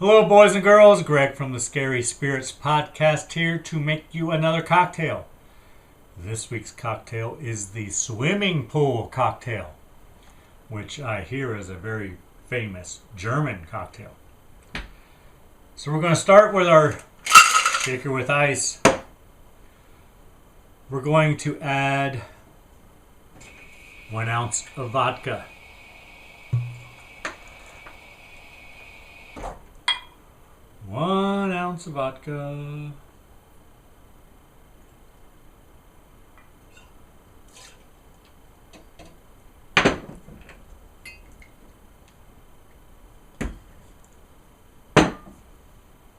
Hello, boys and girls. Greg from the Scary Spirits podcast here to make you another cocktail. This week's cocktail is the swimming pool cocktail, which I hear is a very famous German cocktail. So we're going to start with our shaker with ice. We're going to add 1 ounce of vodka. 1 ounce of vodka.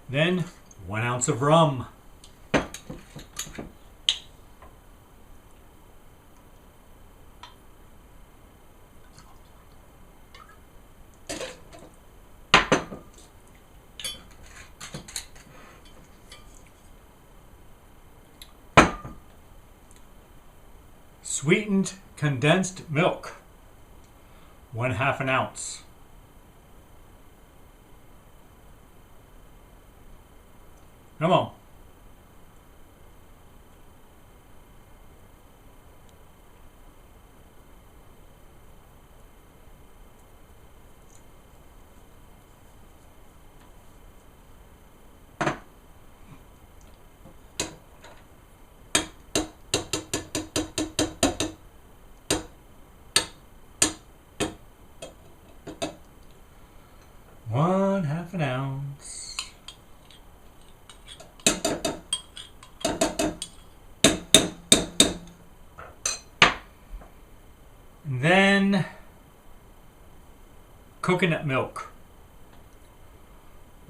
Then 1 ounce of rum. Sweetened condensed milk, 1/2 an ounce. Come on. One-half an ounce. And then coconut milk,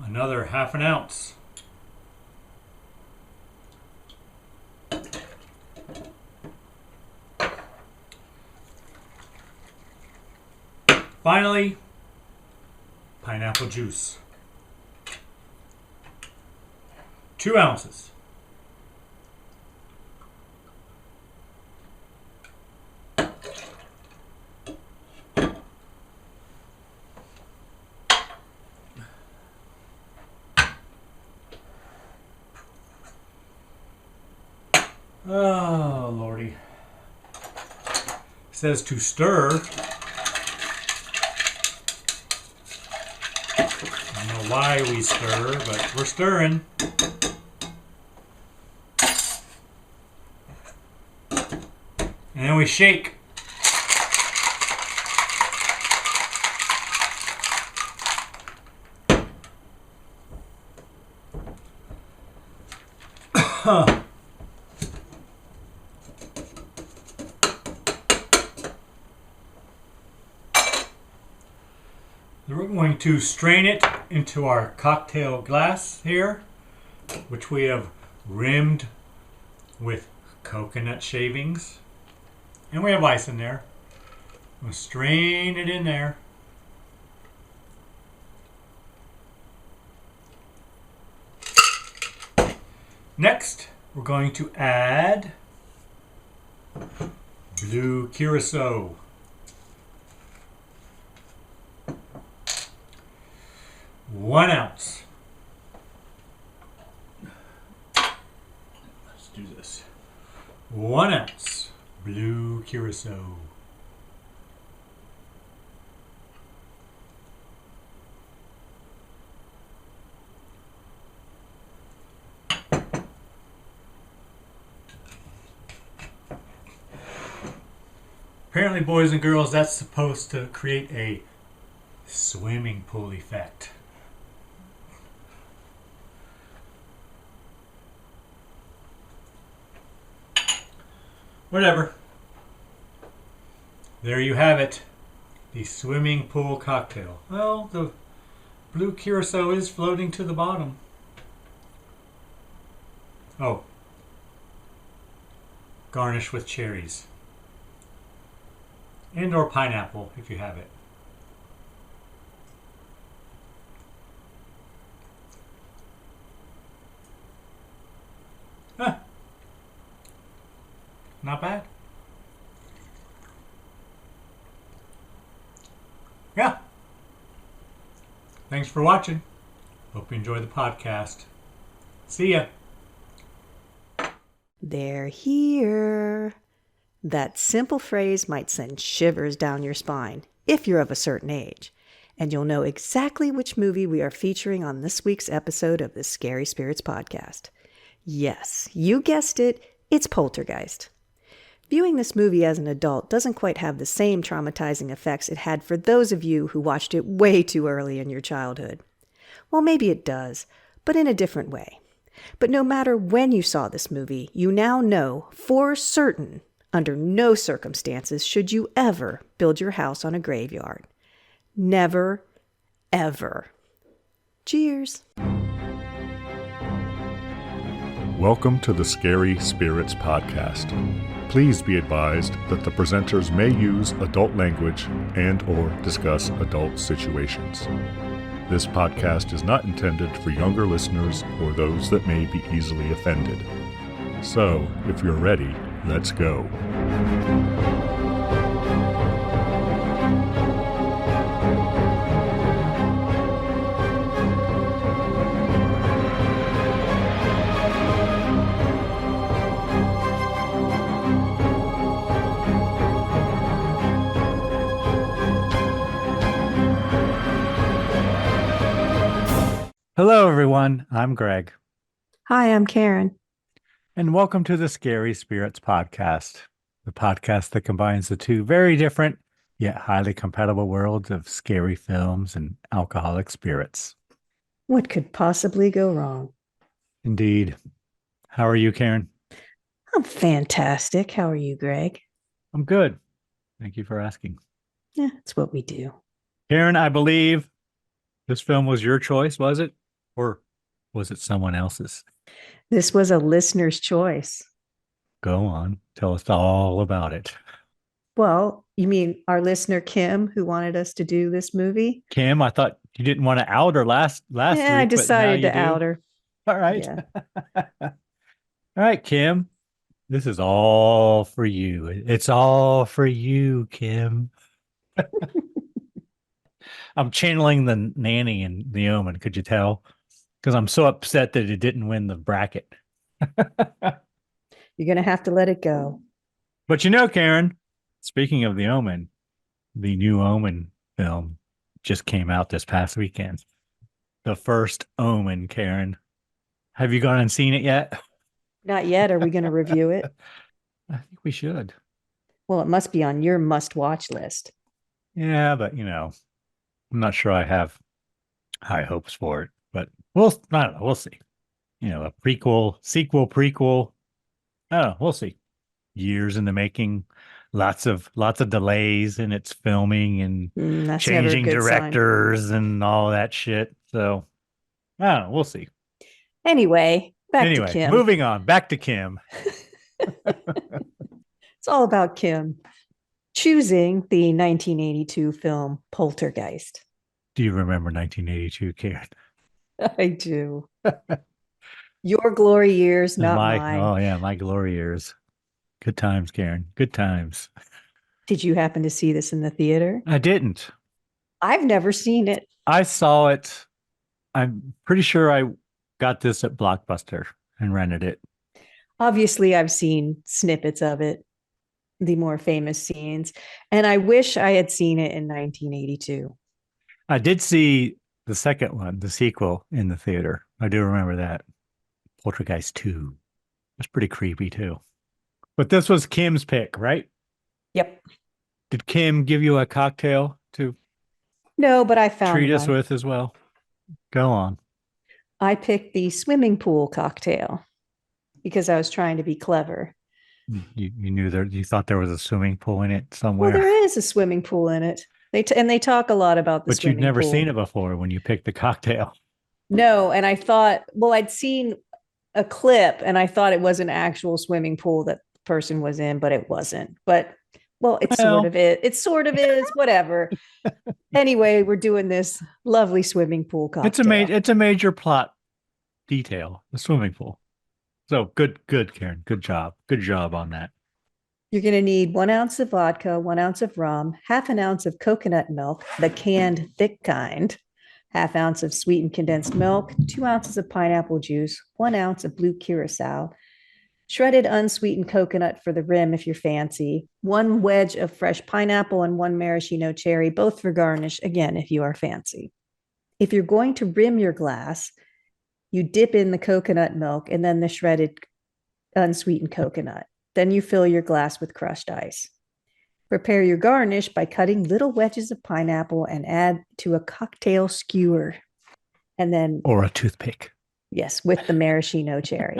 another 1/2 an ounce. Finally, pineapple juice, 2 ounces. Oh, Lordy. It says to stir. I don't know why we stir, but we're stirring. And then we shake. We're going to strain it into our cocktail glass here, which we have rimmed with coconut shavings. And we have ice in there. We'll strain it in there. Next, we're going to add blue curacao. 1 ounce. Let's do this. 1 ounce blue curacao. Apparently, boys and girls, that's supposed to create a swimming pool effect. Whatever. There you have it. The swimming pool cocktail. Well, the blue curacao is floating to the bottom. Oh. Garnish with cherries. And or pineapple if you have it. Huh. Not bad. Yeah. Thanks for watching. Hope you enjoy the podcast. See ya. They're here. That simple phrase might send shivers down your spine if you're of a certain age, and you'll know exactly which movie we are featuring on this week's episode of the Scary Spirits podcast. Yes, you guessed it, it's Poltergeist. Viewing this movie as an adult doesn't quite have the same traumatizing effects it had for those of you who watched it way too early in your childhood. Well, maybe it does, but in a different way. But no matter when you saw this movie, you now know for certain, under no circumstances should you ever build your house on a graveyard. Never, ever. Cheers. Welcome to the Scary Spirits podcast. Please be advised that the presenters may use adult language and/or discuss adult situations. This podcast is not intended for younger listeners or those that may be easily offended. So, if you're ready, let's go. Hello, everyone. I'm Greg, Hi, I'm Karen. and welcome to the Scary Spirits podcast, the podcast that combines the two very different yet highly compatible worlds of scary films and alcoholic spirits. What could possibly go wrong? Indeed. How are you, Karen? I'm fantastic. How are you, Greg? I'm good. Thank you for asking. Yeah, it's what we do. Karen, I believe this film was your choice, was it? Or was it someone else's? This was a listener's choice. Go on. Tell us all about it. Well, you mean our listener Kim, who wanted us to do this movie? Kim, I thought you didn't want to out her last Yeah, week, I decided but to now you out do. her. All right. Yeah. All right, Kim. This is all for you. It's all for you, Kim. I'm channeling the nanny in The Omen. Could you tell? Because I'm so upset that it didn't win the bracket. You're going to have to let it go. But you know, Karen, speaking of The Omen, the new Omen film just came out this past weekend. The first Omen, Karen. Have you gone and seen it yet? Not yet. Are we going to review it? I think we should. Well, it must be on your must-watch list. Yeah, but I'm not sure I have high hopes for it. But I don't know. We'll see. A prequel, sequel, prequel. I don't know. We'll see. Years in the making, lots of delays in its filming and That's never a changing good sign. directors and all that shit. So I don't know. We'll see. Anyway, back to Kim. Moving on. Back to Kim. It's all about Kim choosing the 1982 film Poltergeist. Do you remember 1982, Karen? I do. Your glory years, not mine. Oh yeah, my glory years. Good times, Karen. Good times. Did you happen to see this in the theater? I didn't. I've never seen it. I saw it. I'm pretty sure I got this at Blockbuster and rented it. Obviously, I've seen snippets of it, the more famous scenes, and I wish I had seen it in 1982. I did see the second one, the sequel, in the theater. I do remember that. Poltergeist 2. That's pretty creepy, too. But this was Kim's pick, right? Yep. Did Kim give you a cocktail to No, but I found treat us one. with as well? Go on. I picked the swimming pool cocktail because I was trying to be clever. You knew you thought there was a swimming pool in it somewhere. Well, there is a swimming pool in it. They talk a lot about the But swimming you'd never pool. seen it before when you picked the cocktail. No, and I thought, well, I'd seen a clip and I thought it was an actual swimming pool that the person was in, but it wasn't. But well, it sort of is. It sort of is, whatever. Anyway, we're doing this lovely swimming pool cocktail. It's a major plot detail, the swimming pool. So good, Karen. Good job. Good job on that. You're going to need 1 ounce of vodka, 1 ounce of rum, half an ounce of coconut milk, the canned thick kind, half ounce of sweetened condensed milk, 2 ounces of pineapple juice, 1 ounce of blue curacao, shredded unsweetened coconut for the rim if you're fancy, 1 wedge of fresh pineapple, and 1 maraschino cherry, both for garnish, again, if you are fancy. If you're going to rim your glass, you dip in the coconut milk and then the shredded unsweetened coconut. Then you fill your glass with crushed ice. Prepare your garnish by cutting little wedges of pineapple and add to a cocktail skewer. And then, or a toothpick. Yes, with the maraschino cherry.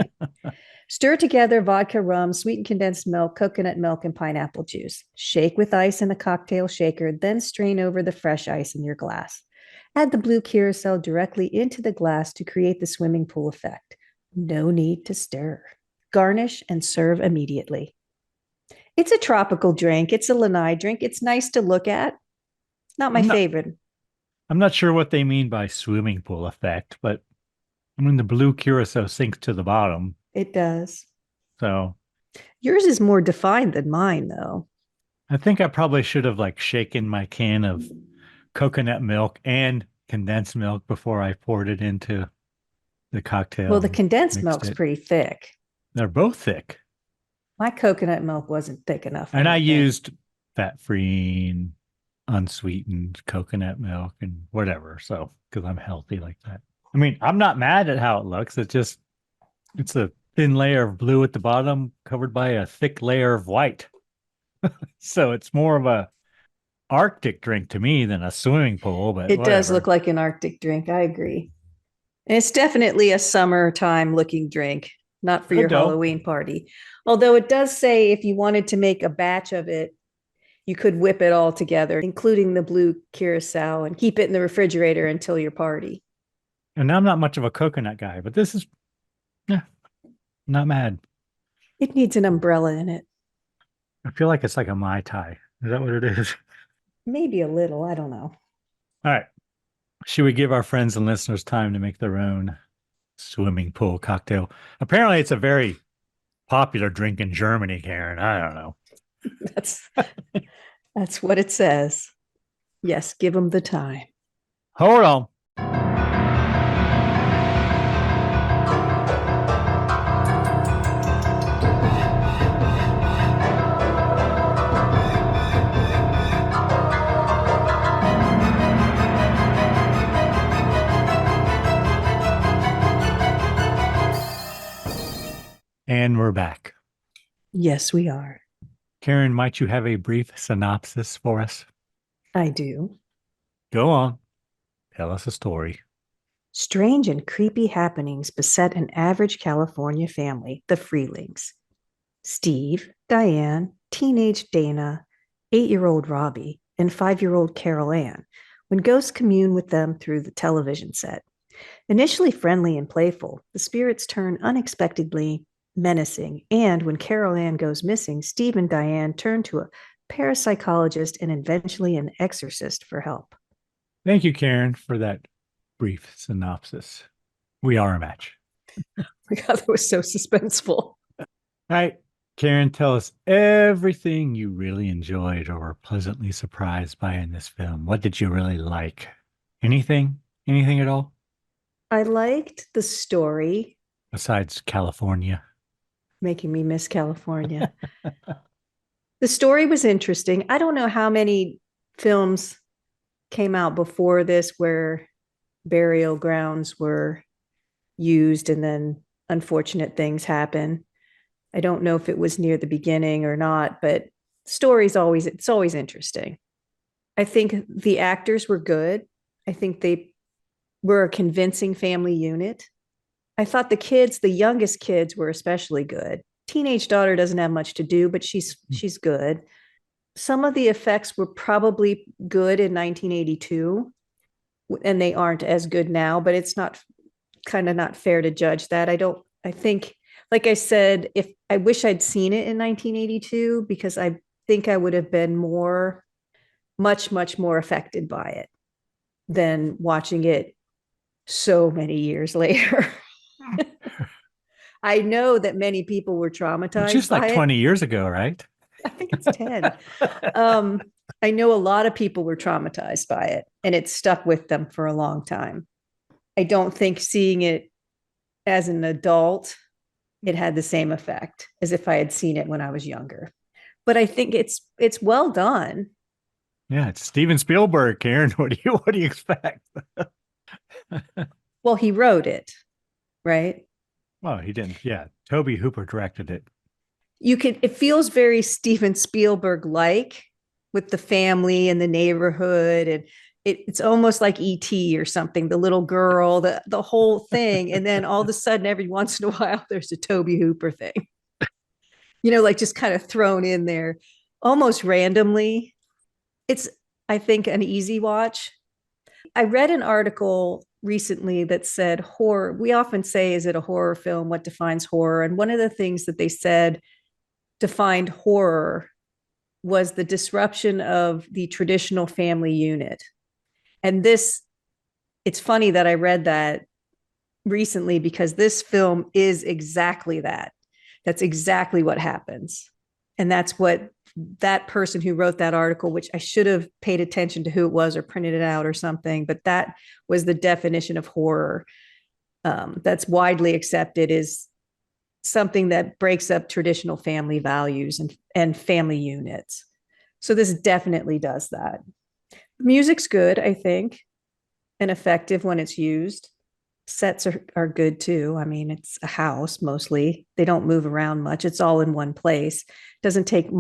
Stir together vodka, rum, sweetened condensed milk, coconut milk, and pineapple juice. Shake with ice in a cocktail shaker, then strain over the fresh ice in your glass. Add the blue curacao directly into the glass to create the swimming pool effect. No need to stir. Garnish and serve immediately. It's a tropical drink. It's a lanai drink. It's nice to look at. Not my favorite. I'm not sure what they mean by swimming pool effect, but I mean, the blue curacao sinks to the bottom. It does. So yours is more defined than mine, though. I think I probably should have shaken my can of coconut milk and condensed milk before I poured it into the cocktail. Well, the condensed milk's pretty thick. They're both thick. My coconut milk wasn't thick enough. And I used fat-free, unsweetened coconut milk and whatever. So, because I'm healthy like that. I mean, I'm not mad at how it looks. It's a thin layer of blue at the bottom covered by a thick layer of white. So it's more of a Arctic drink to me than a swimming pool, but it does look like an Arctic drink. I agree. And it's definitely a summertime looking drink, not for your Halloween party. Although it does say if you wanted to make a batch of it, you could whip it all together, including the blue curacao, and keep it in the refrigerator until your party. And I'm not much of a coconut guy, but this is, not mad. It needs an umbrella in it. I feel like it's like a Mai Tai. Is that what it is? Maybe a little. I don't know. All right. Should we give our friends and listeners time to make their own swimming pool cocktail? Apparently, it's a very popular drink in Germany, Karen. I don't know. That's what it says. Yes, give them the time. Hold on. And we're back. Yes, we are. Karen, might you have a brief synopsis for us? I do. Go on. Tell us a story. Strange and creepy happenings beset an average California family, the Freelings. Steve, Diane, teenage Dana, 8-year-old Robbie, and 5-year-old Carol Ann, when ghosts commune with them through the television set. Initially friendly and playful, the spirits turn unexpectedly menacing, and when Carol Ann goes missing, Steve and Diane turn to a parapsychologist and eventually an exorcist for help. Thank you, Karen, for that brief synopsis. We are a match. My God, that was so suspenseful. All right, Karen, tell us everything you really enjoyed or were pleasantly surprised by in this film. What did you really like? Anything? Anything at all? I liked the story. Besides California. Making me miss California. The story was interesting. I don't know how many films came out before this where burial grounds were used and then unfortunate things happen. I don't know if it was near the beginning or not, but it's always interesting. I think the actors were good. I think they were a convincing family unit. I thought the youngest kids were especially good. Teenage daughter doesn't have much to do, but she's good. Some of the effects were probably good in 1982, and they aren't as good now, but it's not fair to judge that. I think, like I said, if I wish I'd seen it in 1982, because I think I would have been much more affected by it than watching it so many years later. I know that many people were traumatized. Just like 20 years ago, right? I think it's 10. I know a lot of people were traumatized by it, and it stuck with them for a long time. I don't think seeing it as an adult, it had the same effect as if I had seen it when I was younger. But I think it's well done. Yeah, it's Steven Spielberg, Karen. What do you expect? Well, he wrote it, right? Well, he didn't. Yeah, Toby Hooper directed it. It feels very Steven Spielberg like, with the family and the neighborhood, and it's almost like ET or something, the little girl, the whole thing. And then all of a sudden, every once in a while, there's a Toby Hooper thing, like just kind of thrown in there almost randomly. It's, I think, an easy watch. I read an article recently that said horror. We often say, is it a horror film? What defines horror? And one of the things that they said defined horror was the disruption of the traditional family unit. And it's funny that I read that recently, because this film is exactly that. That's exactly what happens. And that's what that person who wrote that article, which I should have paid attention to who it was or printed it out or something, but that was the definition of horror that's widely accepted, is something that breaks up traditional family values and family units. So this definitely does that. Music's good, I think, and effective when it's used. Sets are good too. I mean, it's a house mostly. They don't move around much. It's all in one place. Doesn't take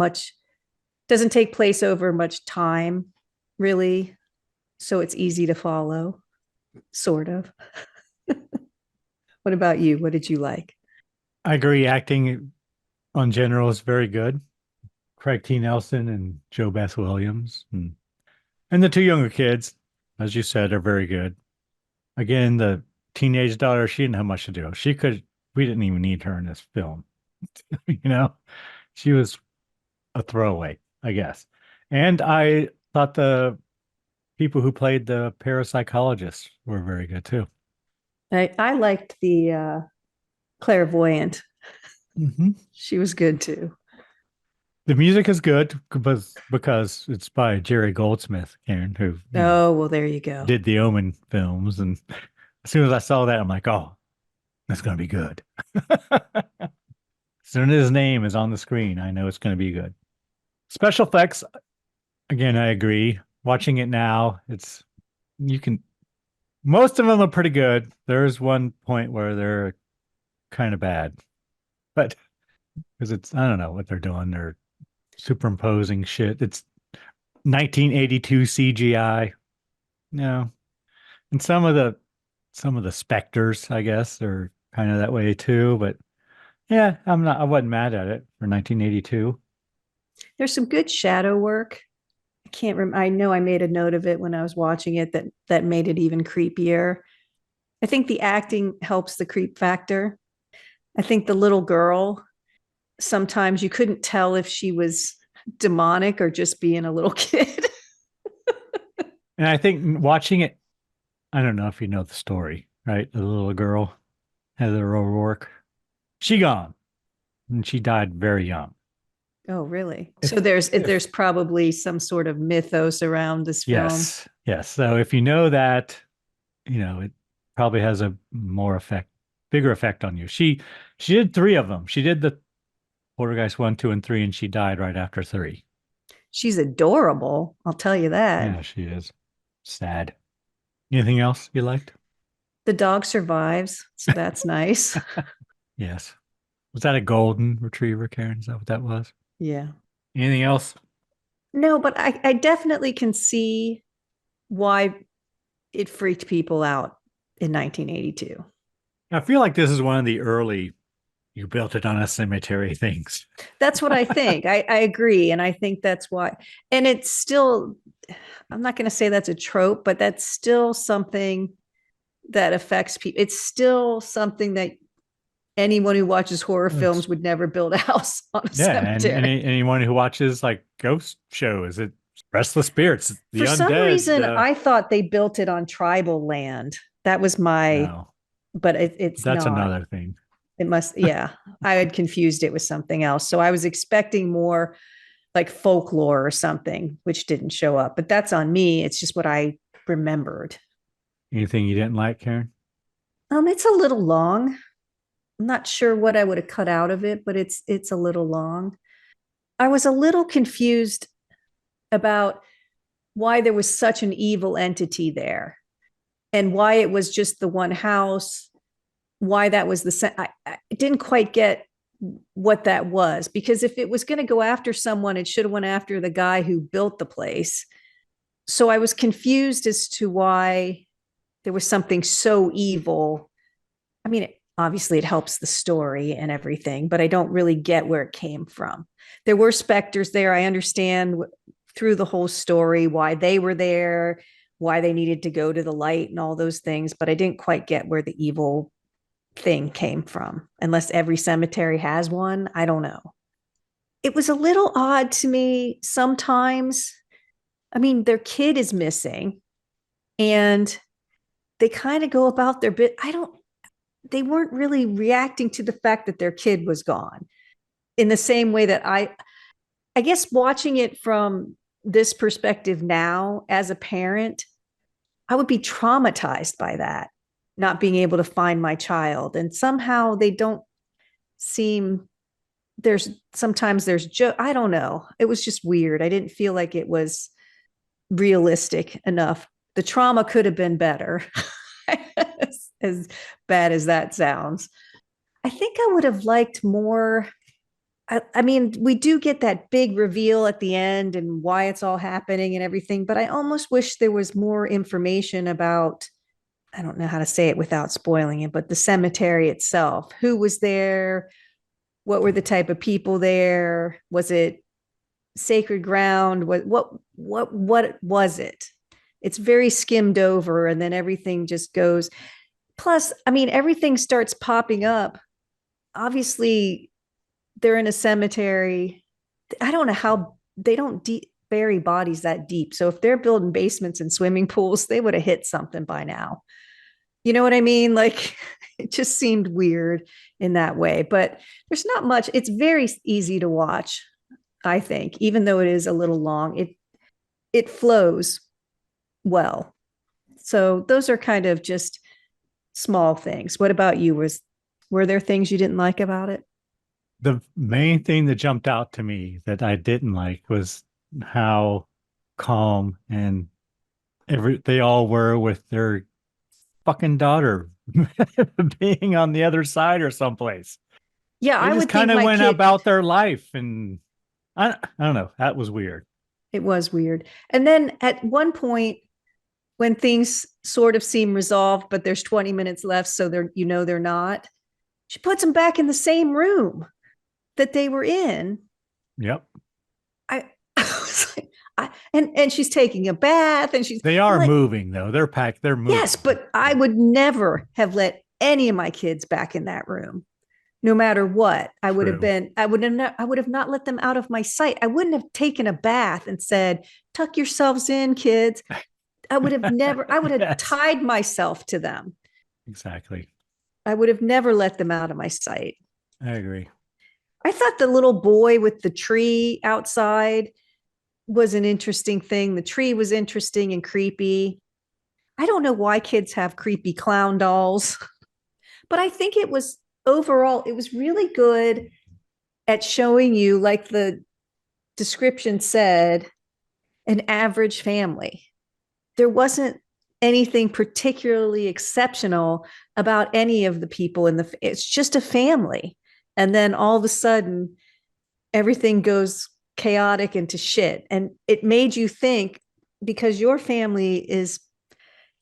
place over much time, really. So it's easy to follow, sort of. What about you? What did you like? I agree. Acting on general is very good. Craig T. Nelson and Joe Beth Williams. And the two younger kids, as you said, are very good. Again, the teenage daughter, she didn't have much to do. We didn't even need her in this film. She was a throwaway, I guess. And I thought the people who played the parapsychologists were very good too. I liked the clairvoyant. Mm-hmm. She was good too. The music is good because it's by Jerry Goldsmith, Karen, who well, there you go. did the Omen films. And as soon as I saw that, I'm like, oh, that's going to be good. As soon as his name is on the screen, I know it's going to be good. Special effects, again, I agree. Watching it now, most of them are pretty good. There's one point where they're kind of bad, but because I don't know what they're doing. They're superimposing shit. It's 1982 CGI. No. And some of the specters, I guess, are kind of that way too. But yeah, I wasn't mad at it for 1982. There's some good shadow work. I can't remember. I know I made a note of it when I was watching it, that made it even creepier. I think the acting helps the creep factor. I think the little girl, sometimes you couldn't tell if she was demonic or just being a little kid. And I think watching it, I don't know if you know the story, right? The little girl, Heather O'Rourke, she gone, and she died very young. Oh, really? So there's probably some sort of mythos around this film. Yes. So if you know that, it probably has a bigger effect on you. She did 3 of them. She did the Poltergeist 1, 2, and 3, and she died right after 3. She's adorable, I'll tell you that. Yeah, she is. Sad. Anything else you liked? The dog survives, so that's nice. Yes. Was that a golden retriever, Karen? Is that what that was? Yeah. Anything else? No, but I definitely can see why it freaked people out in 1982. I feel like this is one of the early "you built it on a cemetery" things. That's what I think. I agree. And I think that's why. And it's still, I'm not going to say that's a trope, but that's still something that affects people. It's still something that anyone who watches horror films would never build a house on a cemetery. And anyone who watches like ghost shows, it's restless spirits. For some reason, I thought they built it on tribal land. That was but it's that's not. Another thing. It must, yeah. I had confused it with something else. So I was expecting more like folklore or something, which didn't show up. But that's on me. It's just what I remembered. Anything you didn't like, Karen? It's a little long. I'm not sure what I would have cut out of it, but it's a little long. I was a little confused about why there was such an evil entity there and why it was just the one house, why that was I didn't quite get what that was, because if it was going to go after someone, it should have went after the guy who built the place. So I was confused as to why there was something so evil. I mean, obviously it helps the story and everything, but I don't really get where it came from. There were specters there. I understand through the whole story why they were there, why they needed to go to the light and all those things, but I didn't quite get where the evil thing came from, unless every cemetery has one. I don't know. It was a little odd to me sometimes. I mean, their kid is missing and they kind of go about their bit. They weren't really reacting to the fact that their kid was gone in the same way that I guess watching it from this perspective now as a parent, I would be traumatized by that, not being able to find my child. And somehow they don't seem, sometimes there's I don't know. It was just weird. I didn't feel like it was realistic enough. The trauma could have been better. As bad as that sounds. I think I would have liked more. I mean, we do get that big reveal at the end and why it's all happening and everything, but I almost wish there was more information about, I don't know how to say it without spoiling it, but the cemetery itself. Who was there? What were the type of people there? Was it sacred ground? What was it? It's very skimmed over, and then everything just goes. Plus, I mean, everything starts popping up. Obviously, they're in a cemetery. I don't know how they don't bury bodies that deep. So if they're building basements and swimming pools, they would have hit something by now. You know what I mean? Like, it just seemed weird in that way. But there's not much. It's very easy to watch, I think, even though it is a little long. It flows well. So those are kind of just small things. What about you? Were there things you didn't like about it? The main thing that jumped out to me that I didn't like was how calm and they all were with their fucking daughter being on the other side or someplace. Yeah, They I just would think kind of my went kid. about their life, and I don't know. That was weird. It was weird. And then at one point, when things sort of seem resolved, but there's 20 minutes left, so they're not. She puts them back in the same room that they were in. Yep. I was like, and she's taking a bath, and They are like, moving though. They're packed. They're moving. yes, but I would never have let any of my kids back in that room, no matter what. I would have not let them out of my sight. I wouldn't have taken a bath and said, "Tuck yourselves in, kids." I would have never, I would have Yes. tied myself to them. Exactly. I would have never let them out of my sight. I agree. I thought the little boy with the tree outside was an interesting thing. The tree was interesting and creepy. I don't know why kids have creepy clown dolls, but I think it was really good at showing you, like the description said, an average family. There wasn't anything particularly exceptional about any of the people it's just a family. And then all of a sudden, everything goes chaotic into shit. And it made you think, because your family is,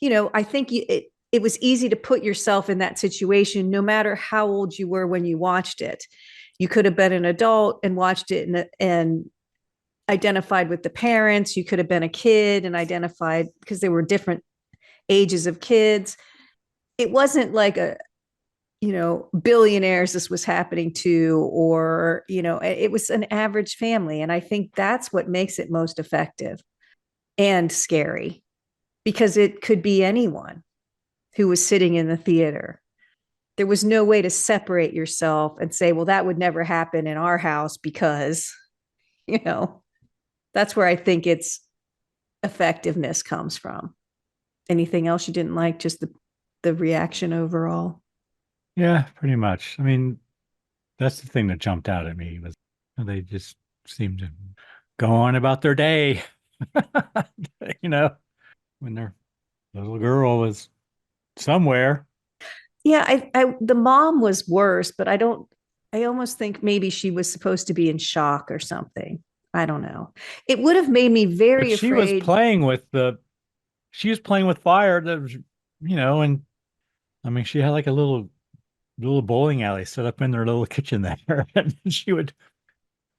I think it was easy to put yourself in that situation, no matter how old you were when you watched it. You could have been an adult and watched it and identified with the parents. You could have been a kid and identified, because there were different ages of kids. It wasn't like billionaires this was happening to, or, it was an average family. And I think that's what makes it most effective and scary, because it could be anyone who was sitting in the theater. There was no way to separate yourself and say, well, that would never happen in our house because, That's where I think its effectiveness comes from. Anything else you didn't like? Just the reaction overall? Yeah, pretty much. I mean, that's the thing that jumped out at me was they just seemed to go on about their day. You know, when their little girl was somewhere. Yeah, the mom was worse, but I almost think maybe she was supposed to be in shock or something. I don't know. It would have made me But very she was afraid. playing with fire that was, and I mean, she had like a little bowling alley set up in their little kitchen there. And she would,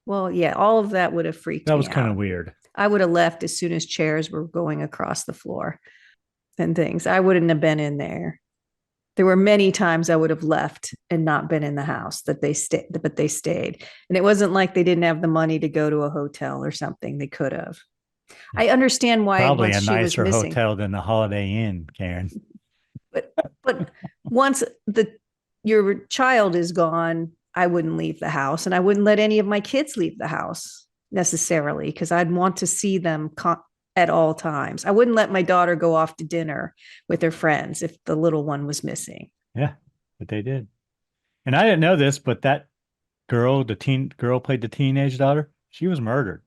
Well, yeah, all of that would have freaked that me was kind of out. weird. I would have left as soon as chairs were going across the floor and things. I wouldn't have been in there. There were many times I would have left and not been in the house that they stayed, but they stayed. And it wasn't like they didn't have the money to go to a hotel or something. They could have. I understand why Probably once a she was nicer missing, hotel than the Holiday Inn, Karen. but once your child is gone, I wouldn't leave the house, and I wouldn't let any of my kids leave the house necessarily because I'd want to see them at all times. I wouldn't let my daughter go off to dinner with her friends if the little one was missing. Yeah, but they did. And I didn't know this, but that girl, the teen girl played the teenage daughter. She was murdered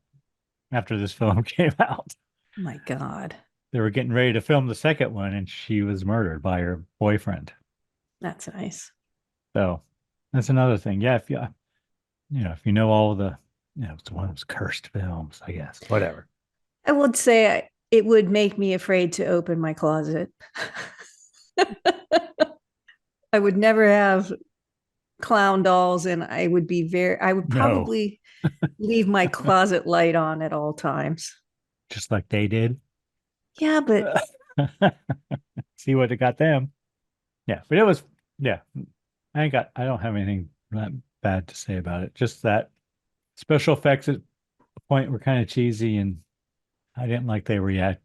after this film came out. Oh my God. They were getting ready to film the second one, and she was murdered by her boyfriend. That's nice. So that's another thing. Yeah, if you know all the, it's one of those cursed films, I guess. Whatever. I would say it would make me afraid to open my closet. I would never have clown dolls, and I would probably leave my closet light on at all times. Just like they did. Yeah, but See what it got them. Yeah, but yeah. I don't have anything that bad to say about it. Just that special effects at the point were kind of cheesy, and I didn't like the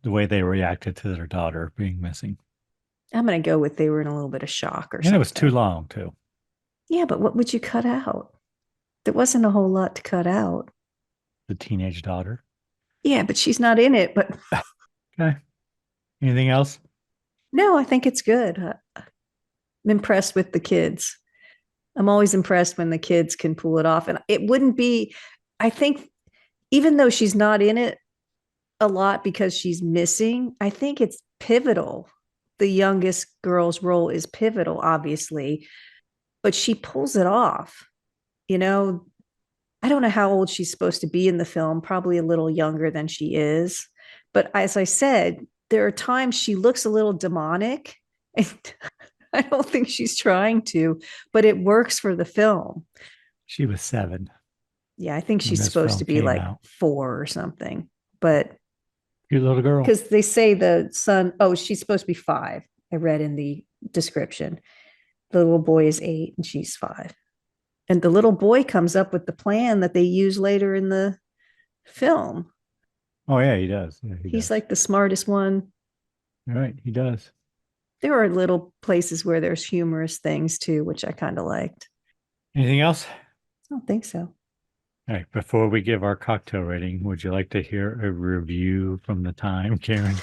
way they reacted to their daughter being missing. I'm going to go with they were in a little bit of shock or And something. it was too long too. Yeah, but what would you cut out? There wasn't a whole lot to cut out. The teenage daughter. Yeah, but she's not in it. But Okay. Anything else? no, I think it's good. I'm impressed with the kids. I'm always impressed when the kids can pull it off. And it wouldn't be, I think, even though she's not in it a lot because she's missing, I think it's pivotal. The youngest girl's role is pivotal, obviously, but she pulls it off. You know, I don't know how old she's supposed to be in the film, probably a little younger than she is. But as I said, there are times she looks a little demonic. And I don't think she's trying to, but it works for the film. She was 7. Yeah, I think when she's this supposed film to be came like out. 4 or something. But Cute little girl. because they say the son, she's supposed to be 5. I read in the description. The little boy is 8 and she's 5. And the little boy comes up with the plan that they use later in the film. Oh yeah, he does. Yeah, He's does. like the smartest one. You're right, he does. There are little places where there's humorous things too, which I kind of liked. Anything else? I don't think so. All right, before we give our cocktail rating, would you like to hear a review from the time, Karen?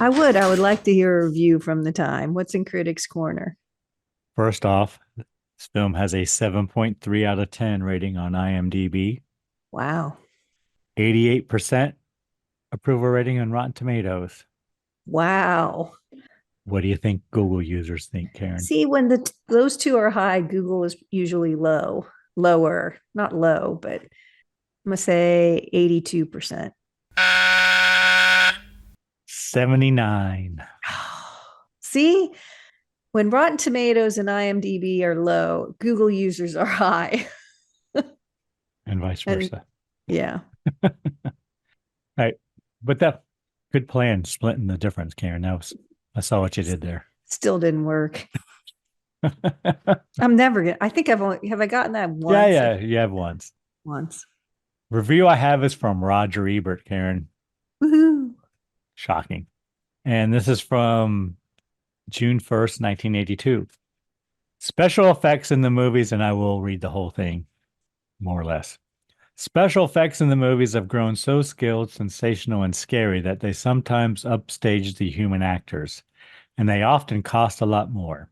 I would like to hear a review from the time. What's in Critics Corner? First off, this film has a 7.3 out of 10 rating on IMDb. Wow. 88% approval rating on Rotten Tomatoes. Wow. What do you think Google users think, Karen? See, when those two are high, Google is usually lower, not low, but I'm going to say 82%. 79. See, when Rotten Tomatoes and IMDb are low, Google users are high. And vice versa. Yeah. Right. But that good plan, splitting the difference, Karen. I saw what you did there. Still didn't work. I'm never gonna. I think have I gotten that once? Yeah, you have once. Once. Review I have is from Roger Ebert, Karen. Woohoo. Shocking. And this is from June 1st, 1982. Special effects in the movies, and I will read the whole thing, more or less. Special effects in the movies have grown so skilled, sensational, and scary that they sometimes upstage the human actors, and they often cost a lot more.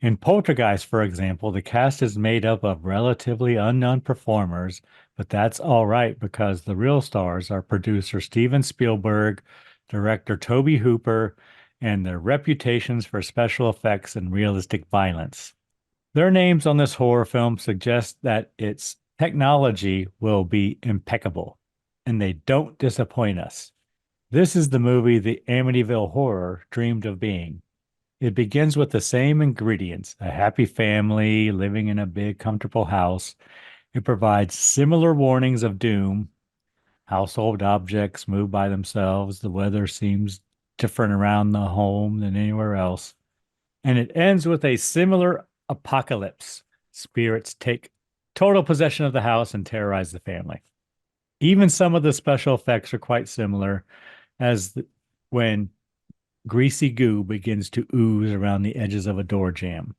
In Poltergeist, for example, the cast is made up of relatively unknown performers, but that's all right because the real stars are producer Steven Spielberg, director Toby Hooper, and their reputations for special effects and realistic violence. Their names on this horror film suggest that its technology will be impeccable, and they don't disappoint us. This is the movie the Amityville Horror dreamed of being. It begins with the same ingredients, a happy family living in a big, comfortable house. It provides similar warnings of doom. Household objects move by themselves. The weather seems different around the home than anywhere else. And it ends with a similar apocalypse. Spirits take total possession of the house and terrorize the family. Even some of the special effects are quite similar, as when greasy goo begins to ooze around the edges of a door jamb.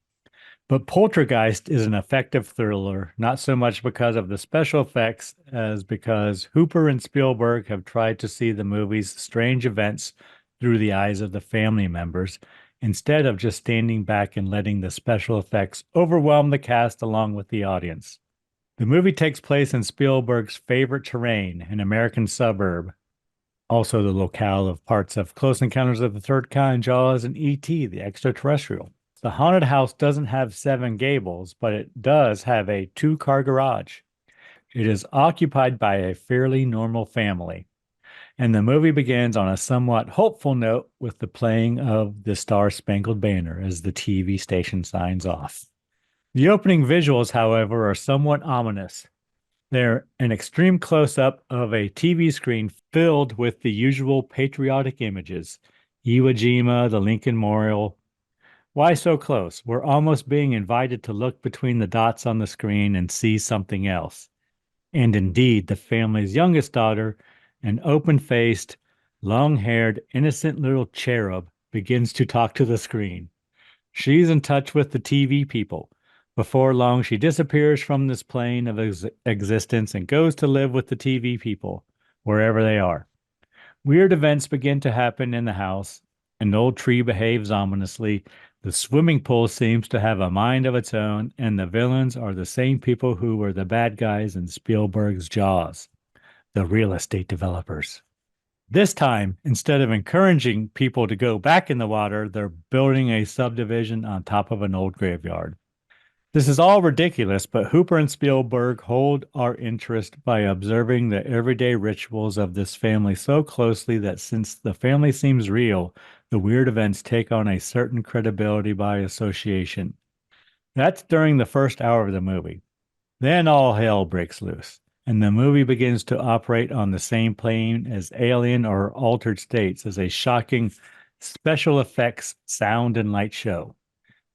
But Poltergeist is an effective thriller, not so much because of the special effects as because Hooper and Spielberg have tried to see the movie's strange events through the eyes of the family members, instead of just standing back and letting the special effects overwhelm the cast along with the audience. The movie takes place in Spielberg's favorite terrain, an American suburb, also the locale of parts of Close Encounters of the Third Kind, Jaws, and E.T., the extraterrestrial. The haunted house doesn't have 7 gables, but it does have a 2-car garage. It is occupied by a fairly normal family. And the movie begins on a somewhat hopeful note with the playing of the Star Spangled Banner as the TV station signs off. The opening visuals, however, are somewhat ominous. They're an extreme close-up of a TV screen filled with the usual patriotic images. Iwo Jima, the Lincoln Memorial. Why so close? We're almost being invited to look between the dots on the screen and see something else. And indeed, the family's youngest daughter, an open-faced, long-haired, innocent little cherub, begins to talk to the screen. She's in touch with the TV people. Before long, she disappears from this plane of existence and goes to live with the TV people, wherever they are. Weird events begin to happen in the house. An old tree behaves ominously. The swimming pool seems to have a mind of its own, and the villains are the same people who were the bad guys in Spielberg's Jaws, the real estate developers. This time, instead of encouraging people to go back in the water, they're building a subdivision on top of an old graveyard. This is all ridiculous, but Hooper and Spielberg hold our interest by observing the everyday rituals of this family so closely that since the family seems real, the weird events take on a certain credibility by association. That's during the first hour of the movie. Then all hell breaks loose, and the movie begins to operate on the same plane as Alien or Altered States as a shocking special effects sound and light show.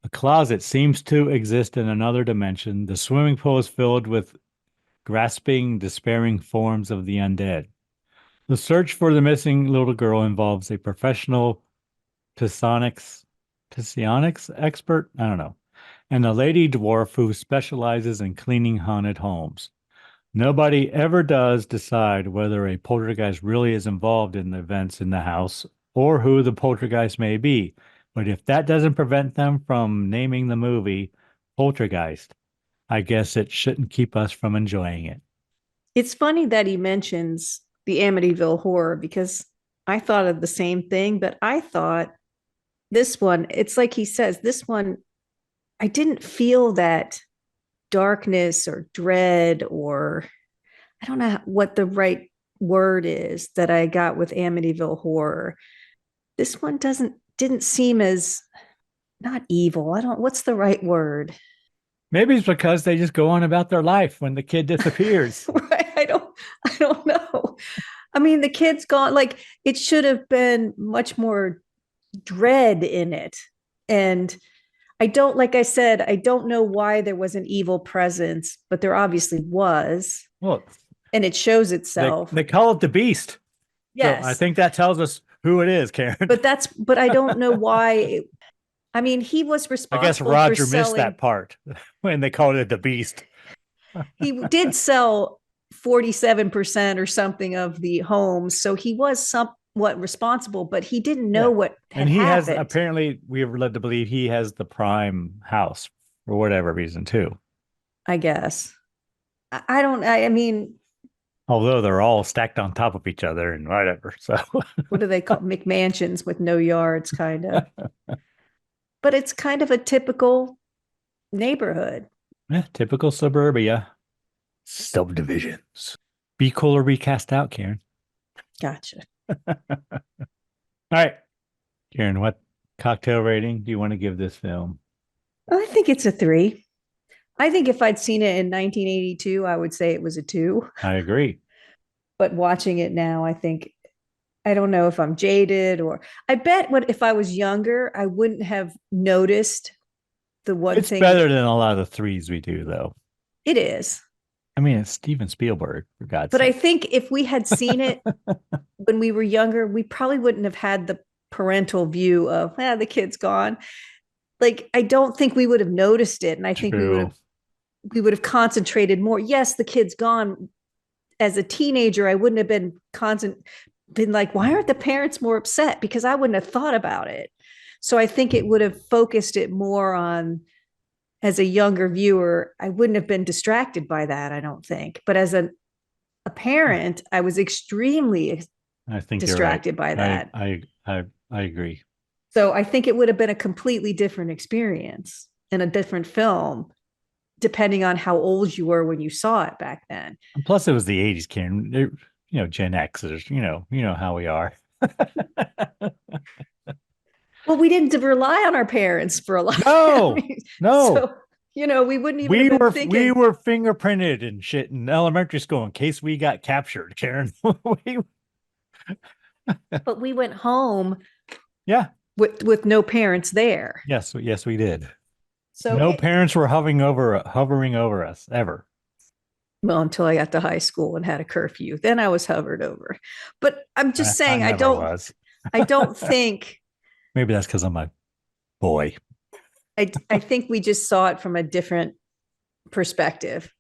A closet seems to exist in another dimension. The swimming pool is filled with grasping, despairing forms of the undead. The search for the missing little girl involves a professional psionics expert, I don't know, and a lady dwarf who specializes in cleaning haunted homes. Nobody ever does decide whether a poltergeist really is involved in the events in the house or who the poltergeist may be. But if that doesn't prevent them from naming the movie Poltergeist, I guess it shouldn't keep us from enjoying it. It's funny that he mentions the Amityville Horror because I thought of the same thing, but I thought this one, it's like he says, this one, I didn't feel that darkness or dread, or I don't know what the right word is that I got with Amityville Horror. This one didn't seem as, not evil. What's the right word? Maybe it's because they just go on about their life when the kid disappears. Right. I don't know. I mean, the kid's gone. Like, it should have been much more dread in it. And like I said, I don't know why there was an evil presence, but there obviously was. Well, and it shows itself. They call it the Beast. Yes. So I think that tells us who it is, Karen. But I don't know why. I mean, he was I guess responsible for Roger missed selling. that part when they called it the Beast. He did sell 47% or something of the homes, so he was somewhat responsible, but he didn't know what had And he has happened. apparently we are led to believe he has the prime house for whatever reason too. I guess. I don't. I mean, Although they're all stacked on top of each other and whatever. So what do they call McMansions with no yards, kind of? But it's kind of a typical neighborhood. yeah, typical suburbia subdivisions. Be cool or be cast out, Karen. Gotcha. All right, Karen, what cocktail rating do you want to give this film? I think it's a 3. I think if I'd seen it in 1982, I would say it was a 2. I agree. But watching it now, I don't know if I'm jaded, or I bet if I was younger, I wouldn't have noticed the one It's thing. better than a lot of the threes we do, though. It is. I mean, it's Steven Spielberg, for God's But sake. I think if we had seen it when we were younger, we probably wouldn't have had the parental view of, the kid's gone. Like, I don't think we would have noticed it. And I think we would have concentrated more. Yes, the kid's gone. As a teenager, I wouldn't have been like, why aren't the parents more upset? Because I wouldn't have thought about it. So I think it would have focused it more on, as a younger viewer, I wouldn't have been distracted by that, I don't think. But as a parent, I was extremely distracted by that. I agree. So I think it would have been a completely different experience and a different film, depending on how old you were when you saw it back then. And plus, it was the 80s, Karen. Gen Xers, you know how we are. Well, we didn't rely on our parents for a lot. No. So, we wouldn't even we were thinking. We were fingerprinted and shit in elementary school in case we got captured, Karen. But we went home. Yeah. With no parents there. Yes, we did. So no parents were hovering over us ever. Well, until I got to high school and had a curfew, then I was hovered over. But I'm just saying, I don't think. Maybe that's because I'm a boy. I think we just saw it from a different perspective,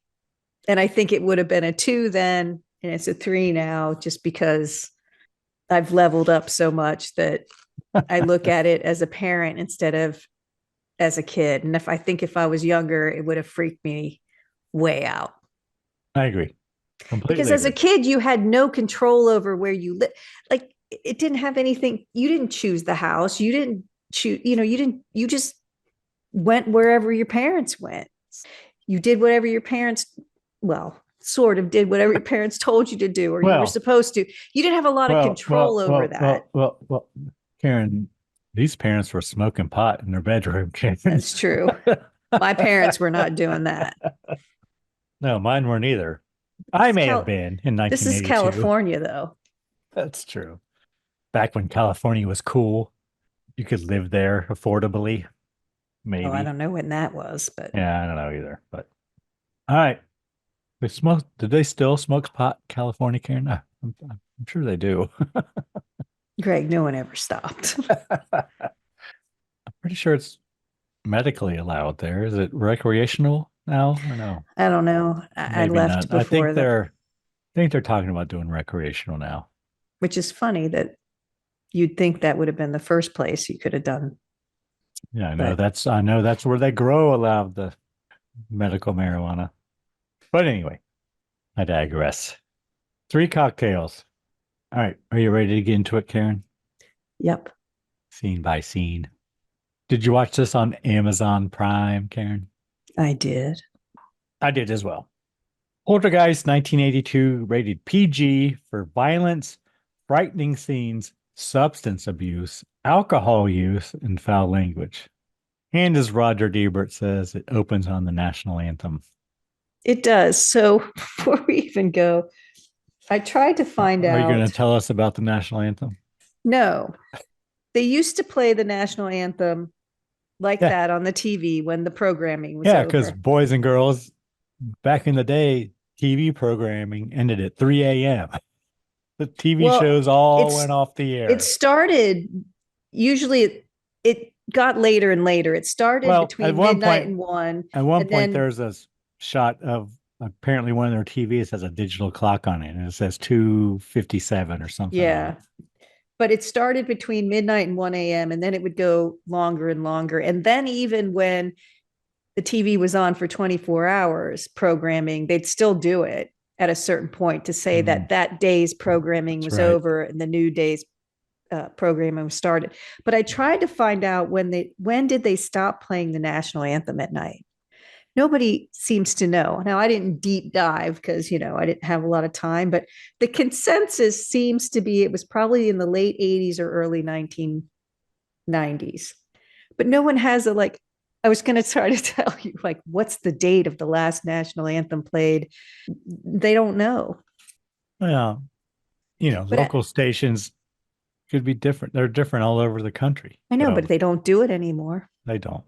and I think it would have been a 2 then, and it's a 3 now, just because I've leveled up so much that I look at it as a parent instead of as a kid. And if I was younger, it would have freaked me way out. I agree. Completely because as a kid, you had no control over where you live. Like, it didn't have anything. You didn't choose the house. You didn't choose, you just went wherever your parents went. You did whatever your parents, sort of did whatever your parents told you to do, or you were supposed to. You didn't have a lot of control over that. Well, Karen, these parents were smoking pot in their bedroom. Karen. That's true. My parents were not doing that. No, mine weren't either. I may have been in 1982. This is California, though. That's true. Back when California was cool, you could live there affordably. Maybe. Oh, I don't know when that was, but yeah, I don't know either. But all right, did they still smoke pot in California, Karen? I'm sure they do. Greg, no one ever stopped. I'm pretty sure it's medically allowed there. Is it recreational now or no? I don't know. I left not. before. I think they're talking about doing recreational now. Which is funny that you'd think that would have been the first place you could have done. Yeah, I know that's where they grow a lot of the medical marijuana. But anyway, I digress. 3 cocktails. All right. Are you ready to get into it, Karen? Yep. Scene by scene. Did you watch this on Amazon Prime, Karen? I did. I did as well. Poltergeist 1982, rated PG for violence, frightening scenes, substance abuse, alcohol use, and foul language. And as Roger Ebert says, it opens on the national anthem. It does. So before we even go, I tried to find out. Are you going to tell us about the national anthem? No. They used to play the national anthem like that on the TV when the programming was over. Yeah, because boys and girls, back in the day, TV programming ended at 3 a.m. The TV shows all went off the air. It started, usually it got later and later. It started Well, between midnight and 1, at one and point, then there's a shot of apparently one of their TVs has a digital clock on it, and it says 2:57 or something on yeah. it. But it started between midnight and 1 a.m. and then it would go longer and longer. And then even when the TV was on for 24 hours programming, they'd still do it at a certain point to say that that day's programming was over and the new day's programming was started. But I tried to find out when did they stop playing the national anthem at night? Nobody seems to know. Now, I didn't deep dive because, I didn't have a lot of time, but the consensus seems to be it was probably in the late 80s or early 1990s. But no one has I was going to try to tell you, what's the date of the last national anthem played? They don't know. Well, But local stations could be different. They're different all over the country. I know, So but they don't do it anymore. they don't.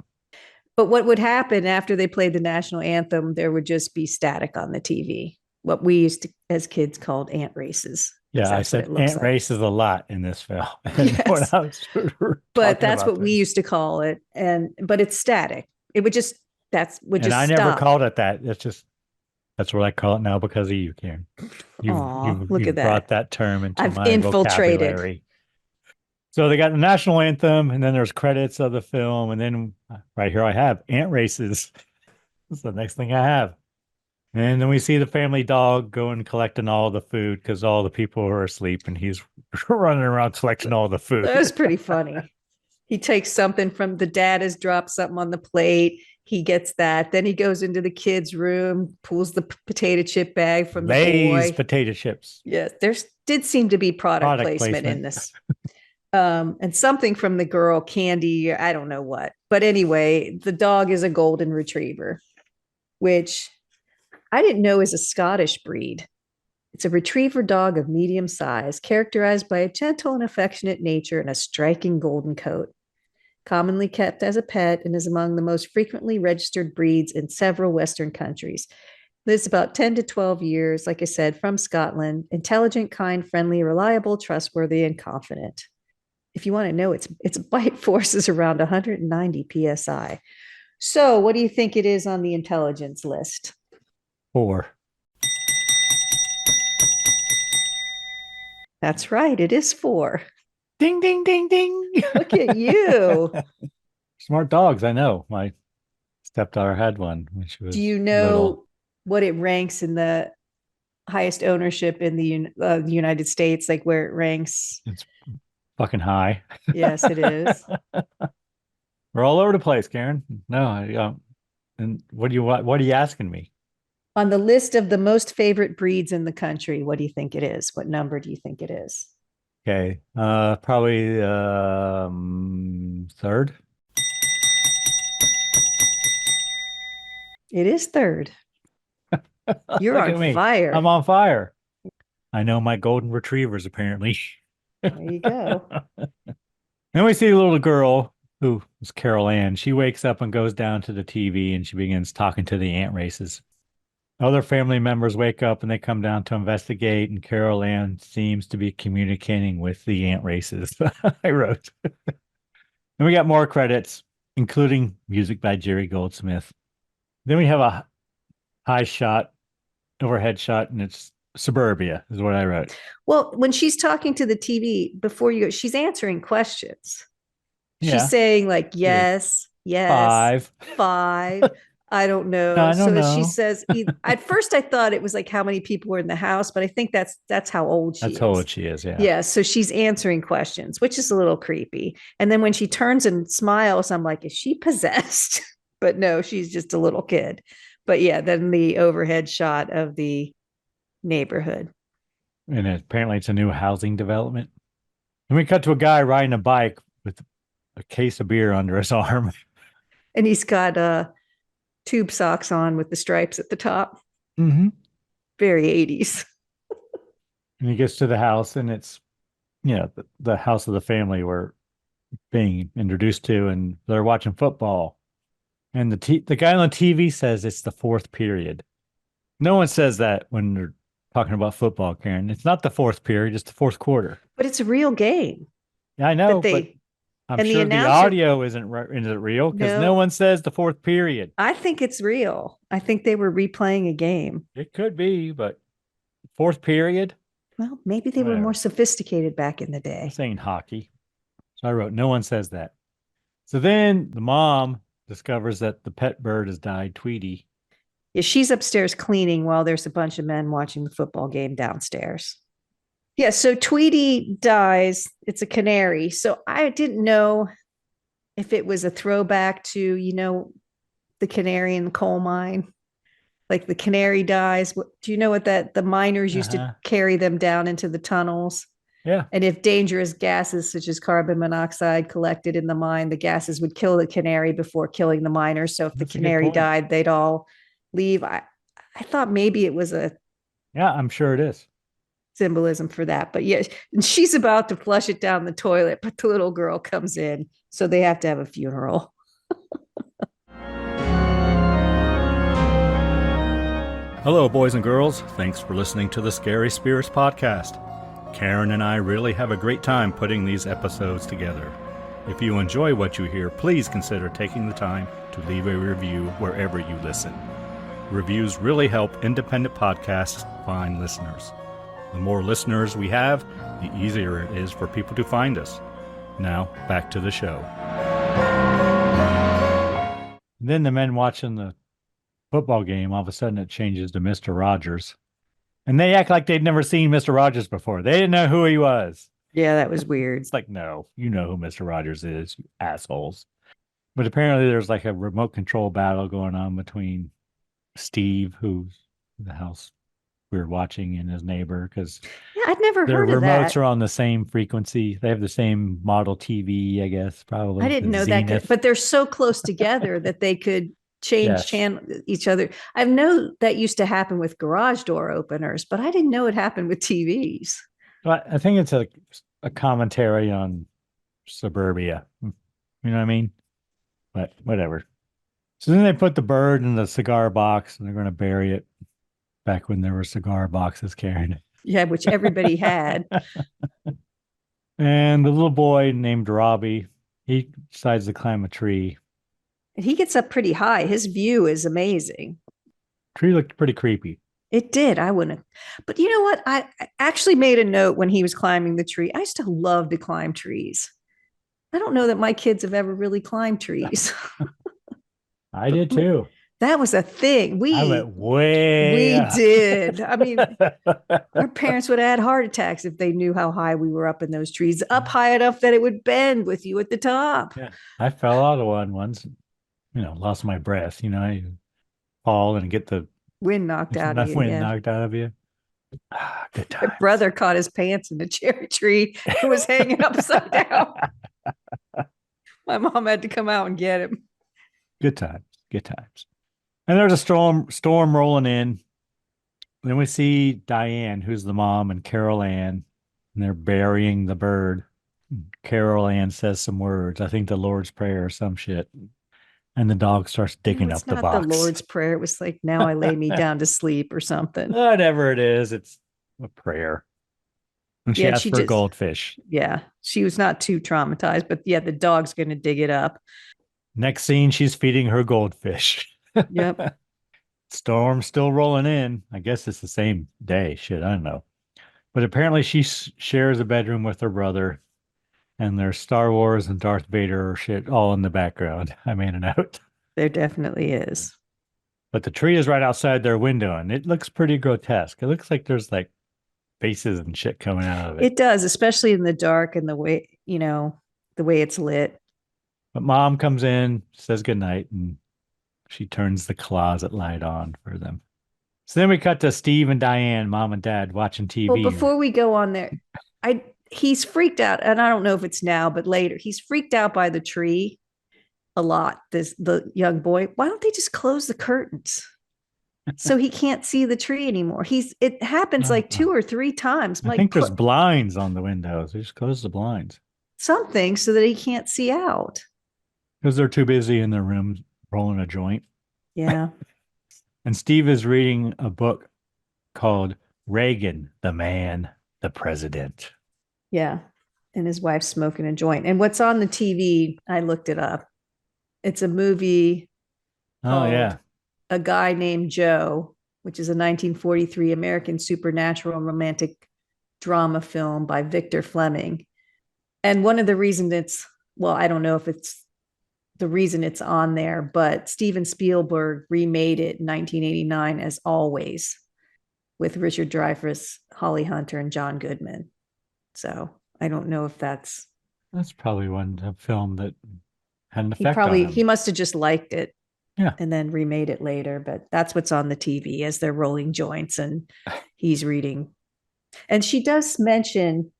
But what would happen after they played the national anthem, there would just be static on the TV. What we used to, as kids, called ant races. Yeah, I said ant races a lot in this film. Yes. But that's what we used to call it. But it's static. It would just I never called it that. That's what I call it now because of you, Karen. You've look at that. Brought that term into I've my infiltrated. vocabulary. So they got the national anthem, and then there's credits of the film, and then right here I have ant races. That's the next thing I have. And then we see the family dog going collecting all the food because all the people are asleep, and he's running around collecting all the food. That was pretty funny. He takes something from the dad has dropped something on the plate. He gets that. Then he goes into the kids' room, pulls the potato chip bag from the boy. Potato chips. Yes, there did seem to be product placement in this. And something from the girl, candy, I don't know what. But anyway, the dog is a golden retriever, which I didn't know is a Scottish breed. It's a retriever dog of medium size, characterized by a gentle and affectionate nature and a striking golden coat. Commonly kept as a pet and is among the most frequently registered breeds in several Western countries. Lives about 10 to 12 years, like I said, from Scotland. Intelligent, kind, friendly, reliable, trustworthy, and confident. If you want to know, its bite force is around 190 psi. So what do you think it is on the intelligence list? 4. That's right. It is 4. Ding, ding, ding, ding. Look at you. Smart dogs. I know. My stepdaughter had one when she was Do you know little. What it ranks in the highest ownership in the United States, like where it ranks? It's fucking high. Yes, it is. We're all over the place, Karen. No, and what are you asking me? On the list of the most favorite breeds in the country, what do you think it is? What number do you think it is? Okay, probably 3rd. It is 3rd. You're on fire. I'm on fire. I know my golden retrievers, apparently. There you go. Then we see a little girl who is Carol Ann. She wakes up and goes down to the TV and she begins talking to the ant races. Other family members wake up and they come down to investigate, and Carol Ann seems to be communicating with the ant races. I wrote. And we got more credits, including music by Jerry Goldsmith. Then we have a overhead shot, and it's suburbia, is what I wrote. Well, when she's talking to the TV before you go, she's answering questions. Yeah. She's saying yes, 5. I don't know. No, I don't know. She says, at first I thought it was like how many people were in the house, but I think that's how old she is. That's how old she is, yeah. Yeah, so she's answering questions, which is a little creepy. And then when she turns and smiles, I'm like, is she possessed? But no, she's just a little kid. But yeah, then the overhead shot of the neighborhood. And apparently it's a new housing development. And we cut to a guy riding a bike with a case of beer under his arm. And he's got tube socks on with the stripes at the top. Mm-hmm. Very 80s. And he gets to the house, and it's, the house of the family we're being introduced to, and they're watching football. And the guy on the TV says it's the 4th period. No one says that when they're talking about football, Karen. It's not the 4th period, it's the 4th quarter. But it's a real game. Yeah, I know. I'm And the sure the announcer, audio isn't is it real? Because no no, one says the fourth period. I think it's real. I think they were replaying a game. It could be, but fourth period? Well, maybe they were Whatever. more sophisticated back in the day. Saying hockey. So I wrote, no one says that. So then the mom discovers that the pet bird has died, Tweety. Yeah, she's upstairs cleaning while there's a bunch of men watching the football game downstairs. Yeah, so Tweety dies. It's a canary. So I didn't know if it was a throwback to, the canary in the coal mine. Like the canary dies. Do you know what the miners used to carry them down into the tunnels? Yeah. And if dangerous gases such as carbon monoxide collected in the mine, the gases would kill the canary before killing the miners. So if That's the canary died, they'd all leave. I thought maybe it was a I'm sure it is. symbolism for that. But yeah, and she's about to flush it down the toilet, but the little girl comes in. So they have to have a funeral. Hello, boys and girls. Thanks for listening to the Scary Spirits podcast. Karen and I really have a great time putting these episodes together. If you enjoy what you hear, please consider taking the time to leave a review wherever you listen. Reviews really help independent podcasts find listeners. The more listeners we have, the easier it is for people to find us. Now, back to the show. Then the men watching the football game, all of a sudden it changes to Mr. Rogers. And they act like they'd never seen Mr. Rogers before. They didn't know who he was. Yeah, that was weird. It's like, no, you know who Mr. Rogers is, you assholes. But apparently there's like a remote control battle going on between Steve, who's the house we were watching, and his neighbor, because I'd never heard of that. Their remotes are on the same frequency. They have the same model TV, I guess, probably. I didn't know that, but they're so close together that they could change channel each other. I know that used to happen with garage door openers, but I didn't know it happened with TVs. Well, I think it's a commentary on suburbia. You know what I mean? But whatever. So then they put the bird in the cigar box and they're going to bury it back when there were cigar boxes carried it. Yeah, which everybody had. And the little boy named Robbie, he decides to climb a tree. And he gets up pretty high. His view is amazing. Tree looked pretty creepy. It did. I wouldn't. But you know what? I actually made a note when he was climbing the tree. I used to love to climb trees. I don't know that my kids have ever really climbed trees. I did too. That was a thing. I went way up. Did. I mean, our parents would have had heart attacks if they knew how high we were up in those trees, up high enough that it would bend with you at the top. Yeah. I fell out of one once, lost my breath. I fall and get the wind knocked out of you. Knocked out of you. Good times. My brother caught his pants in a cherry tree and was hanging upside down. My mom had to come out and get him. Good times. Good times. And there's a storm rolling in. Then we see Diane, who's the mom, and Carol Ann, and they're burying the bird. Carol Ann says some words. I think the Lord's Prayer or some shit. And the dog starts digging up the box. It's not the Lord's Prayer. It was like, now I lay me down to sleep or something. Whatever it is, it's a prayer. And she asked for goldfish. Yeah. She was not too traumatized, but yeah, the dog's going to dig it up. Next scene, she's feeding her goldfish. Yep. Storm's still rolling in. I guess it's the same day. Shit, I don't know. But apparently she shares a bedroom with her brother. And there's Star Wars and Darth Vader or shit all in the background. I made a note. There definitely is. But the tree is right outside their window, and it looks pretty grotesque. It looks like there's like faces and shit coming out of it. It does, especially in the dark and the way it's lit. But mom comes in, says goodnight, and she turns the closet light on for them. So then we cut to Steve and Diane, mom and dad, watching TV. Well, before we go on there, he's freaked out, and I don't know if it's now, but later, he's freaked out by the tree a lot. The young boy. Why don't they just close the curtains so he can't see the tree anymore? It happens like 2 or 3 times. I think there's blinds on the windows. They just close the blinds. Something so that he can't see out. Because they're too busy in their room rolling a joint. Yeah. And Steve is reading a book called Reagan, the Man, the President. Yeah. and his wife smoking a joint. And what's on the TV, I looked it up. It's a movie called A Guy Named Joe, which is a 1943 American supernatural romantic drama film by Victor Fleming. And one of the reasons I don't know if it's the reason it's on there, but Steven Spielberg remade it in 1989 as Always with Richard Dreyfuss, Holly Hunter, and John Goodman. So I don't know if that's probably a film that had an effect on him. He must have just liked it. Yeah. And then remade it later, but that's what's on the TV as they're rolling joints and he's reading. And she does mention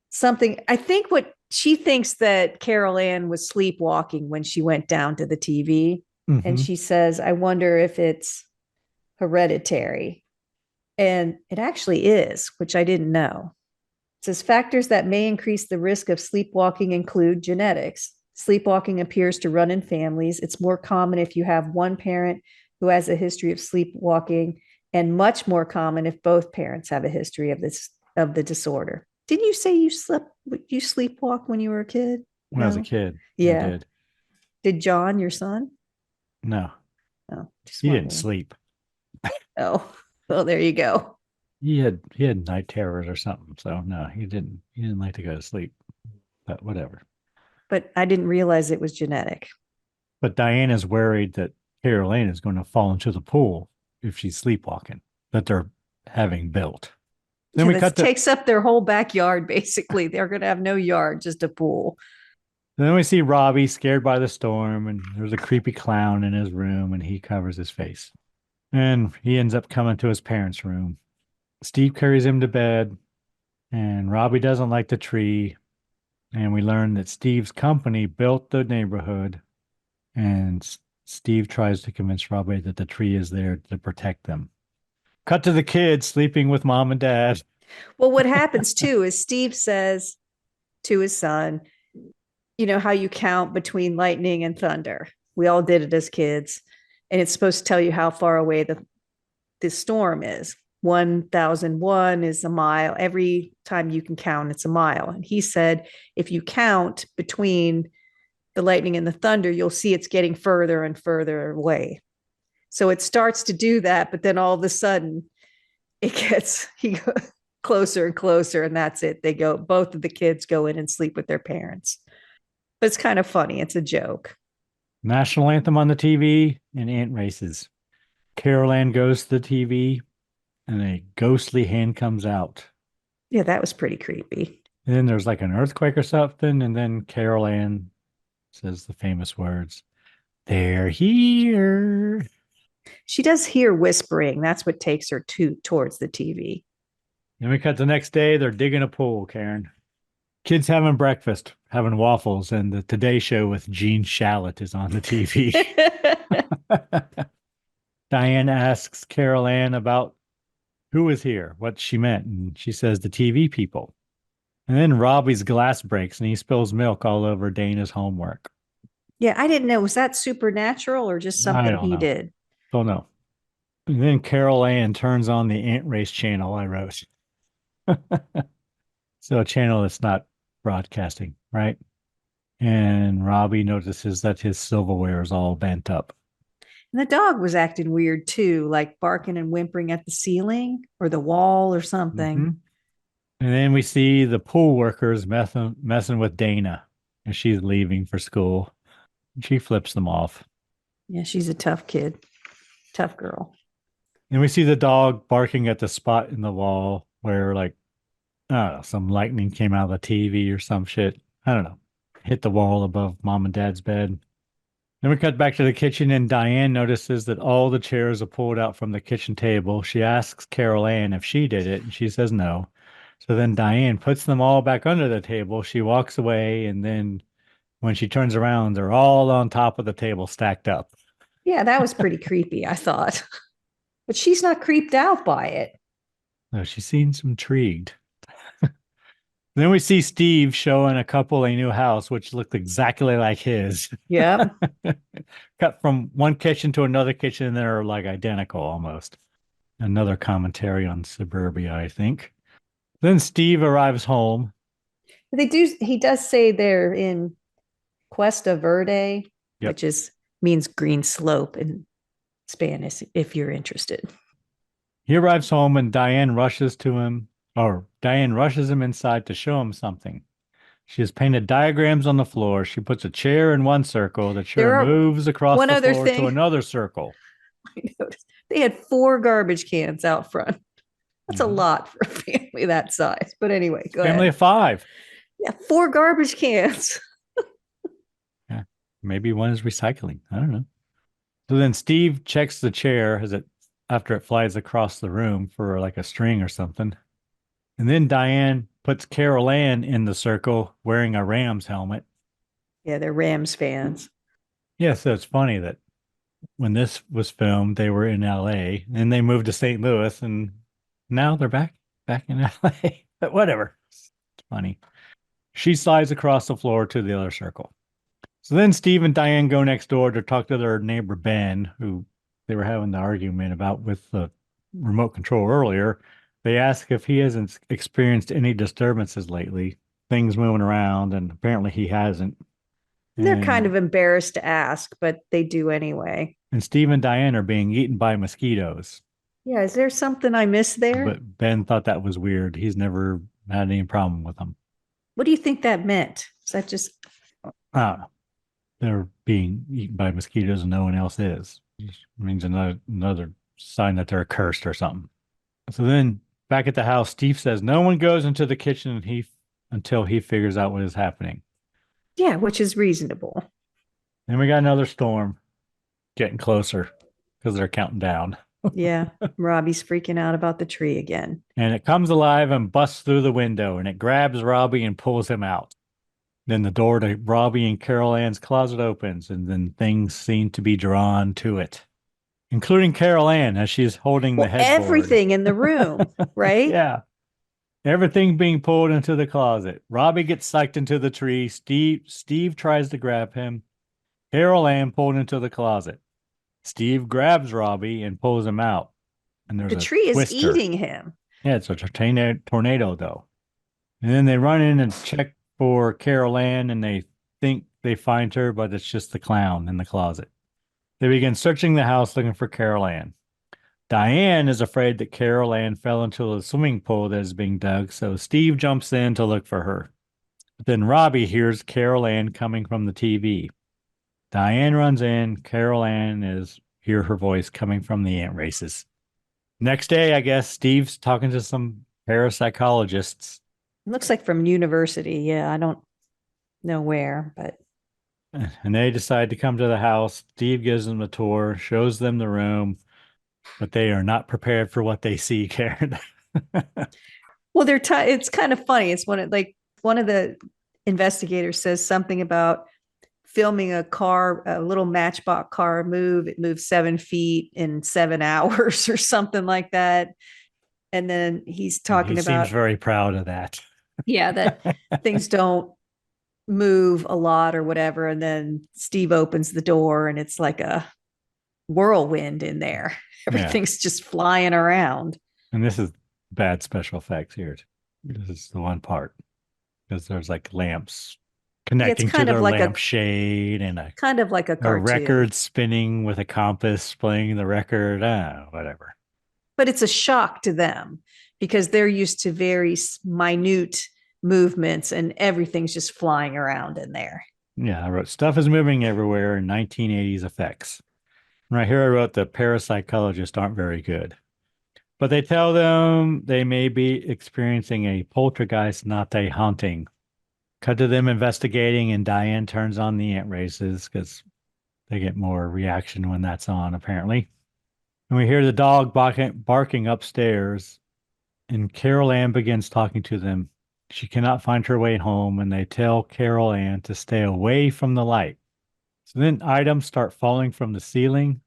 something. I think what she thinks that Carol Ann was sleepwalking when she went down to the TV. Mm-hmm. And she says, I wonder if it's hereditary. And it actually is, which I didn't know. It says factors that may increase the risk of sleepwalking include genetics. Sleepwalking appears to run in families. It's more common if you have one parent who has a history of sleepwalking, and much more common if both parents have a history of the disorder. Didn't you say you sleepwalk when you were a kid? When I was a kid. Yeah. I did. Did John, your son? No. Oh, he didn't sleep. Oh, well, there you go. He had night terrors or something. So no, he didn't like to go to sleep. But whatever. But I didn't realize it was genetic. But Diane is worried that Carol Ann is going to fall into the pool if she's sleepwalking that they're having built. Then takes up their whole backyard, basically. They're going to have no yard, just a pool. Then we see Robbie scared by the storm, and there's a creepy clown in his room, and he covers his face. And he ends up coming to his parents' room. Steve carries him to bed, and Robbie doesn't like the tree. And we learn that Steve's company built the neighborhood, and Steve tries to convince Robbie that the tree is there to protect them. Cut to the kids sleeping with mom and dad. Well, what happens too is Steve says to his son, you know how you count between lightning and thunder. We all did it as kids. And it's supposed to tell you how far away the storm is. 1001 is a mile. Every time you can count, it's a mile. And he said, if you count between the lightning and the thunder, you'll see it's getting further and further away. So it starts to do that, but then all of a sudden he goes closer and closer, and that's it. Both of the kids go in and sleep with their parents. But it's kind of funny. It's a joke. National anthem on the TV and ant races. Carol Ann goes to the TV and a ghostly hand comes out. Yeah, that was pretty creepy. And then there's like an earthquake or something. And then Carol Ann says the famous words, "They're here." She does hear whispering. That's what takes her towards the TV. Then we cut the next day. They're digging a pool, Karen. Kids having breakfast, having waffles, and the Today Show with Gene Shalit is on the TV. Diane asks Carol Ann about who was here, what she meant, and she says the TV people. And then Robbie's glass breaks and he spills milk all over Dana's homework. Yeah, I didn't know. Was that supernatural or just something he did? Don't know. And then Carol Ann turns on the Ant Race channel I wrote. So a channel that's not broadcasting, right? And Robbie notices that his silverware is all bent up. And the dog was acting weird too, like barking and whimpering at the ceiling or the wall or something. Mm-hmm. And then we see the pool workers messing with Dana as she's leaving for school. She flips them off. Yeah, she's a tough kid. Tough girl. And we see the dog barking at the spot in the wall where, like, I don't know, some lightning came out of the TV or some shit. I don't know. Hit the wall above mom and dad's bed. Then we cut back to the kitchen, and Diane notices that all the chairs are pulled out from the kitchen table. She asks Carol Ann if she did it, and she says no. So then Diane puts them all back under the table. She walks away, and then when she turns around, they're all on top of the table stacked up. Yeah, that was pretty creepy, I thought. But she's not creeped out by it. No, she seems intrigued. Then we see Steve showing a couple a new house, which looked exactly like his. Yeah. Cut from one kitchen to another kitchen, and they're like identical almost. Another commentary on suburbia, I think. Then Steve arrives home. He does say they're in Cuesta Verde, Yep. which means green slope in Spanish, if you're interested. He arrives home and Diane rushes him inside to show him something. She has painted diagrams on the floor. She puts a chair in one circle. The chair There are moves across one the other floor to thing another circle. I noticed. They had 4 garbage cans out front. That's a Mhm. lot for a family that size. But anyway, go Family ahead. of 5. Yeah, 4 garbage cans. Yeah, maybe one is recycling. I don't know. So then Steve checks the chair after it flies across the room for like a string or something. And then Diane puts Carol Ann in the circle wearing a Rams helmet. Yeah, they're Rams fans. Yeah, so it's funny that when this was filmed, they were in LA and they moved to St. Louis and now they're back in LA. But whatever. It's funny. She slides across the floor to the other circle. So then Steve and Diane go next door to talk to their neighbor Ben, who they were having the argument about with the remote control earlier. They ask if he hasn't experienced any disturbances lately, things moving around, and apparently he hasn't. They're kind And of embarrassed to ask, but they do anyway. and Steve and Diane are being eaten by mosquitoes. Yeah, is there something I missed there? But Ben thought that was weird. He's never had any problem with them. What do you think that meant? Is that just I don't know. They're being eaten by mosquitoes and no one else is. It means another sign that they're cursed or something. So then back at the house, Steve says no one goes into the kitchen until he figures out what is happening. yeah, which is reasonable. Then we got another storm getting closer because they're counting down. Yeah, Robbie's freaking out about the tree again. And it comes alive and busts through the window and it grabs Robbie and pulls him out. Then the door to Robbie and Carol Ann's closet opens, and then things seem to be drawn to it, including Carol Ann as she's holding the headboard. Everything in the room, right? Yeah. Everything being pulled into the closet. Robbie gets sucked into the tree. Steve tries to grab him. Carol Ann pulled into the closet. Steve grabs Robbie and pulls him out. And there's The a tree is twister. eating him. Yeah, it's a tornado though. And then they run in and check for Carol Ann and they think they find her, but it's just the clown in the closet. They begin searching the house looking for Carol Ann. Diane is afraid that Carol Ann fell into the swimming pool that is being dug, so Steve jumps in to look for her. But then Robbie hears Carol Ann coming from the TV. Diane runs in. Carol Ann hear her voice coming from the ant races. Next day, I guess, Steve's talking to some parapsychologists. It looks like from university. Yeah, I don't know where, but And they decide to come to the house. Steve gives them a tour, shows them the room, but they are not prepared for what they see, Karen. well, it's kind of funny. It's one of the investigators says something about filming a little matchbox car move. It moves 7 feet in 7 hours or something like that. And then he's talking he about seems very proud of that. Yeah, that things don't move a lot or whatever. And then Steve opens the door and it's like a whirlwind in there. Everything's just flying around. And this is bad special effects here. This is the one part because there's like lamps connecting to their lampshade and kind of like a cartoon. record spinning with a compass playing the record. Whatever. But it's a shock to them because they're used to very minute movements and everything's just flying around in there. Yeah, I wrote stuff is moving everywhere in 1980s effects. Right here I wrote the parapsychologists aren't very good. But they tell them they may be experiencing a poltergeist, not a haunting. Cut to them investigating, and Diane turns on the ant races because they get more reaction when that's on, apparently. And we hear the dog barking upstairs, and Carol Ann begins talking to them. She cannot find her way home, and they tell Carol Ann to stay away from the light. So then items start falling from the ceiling.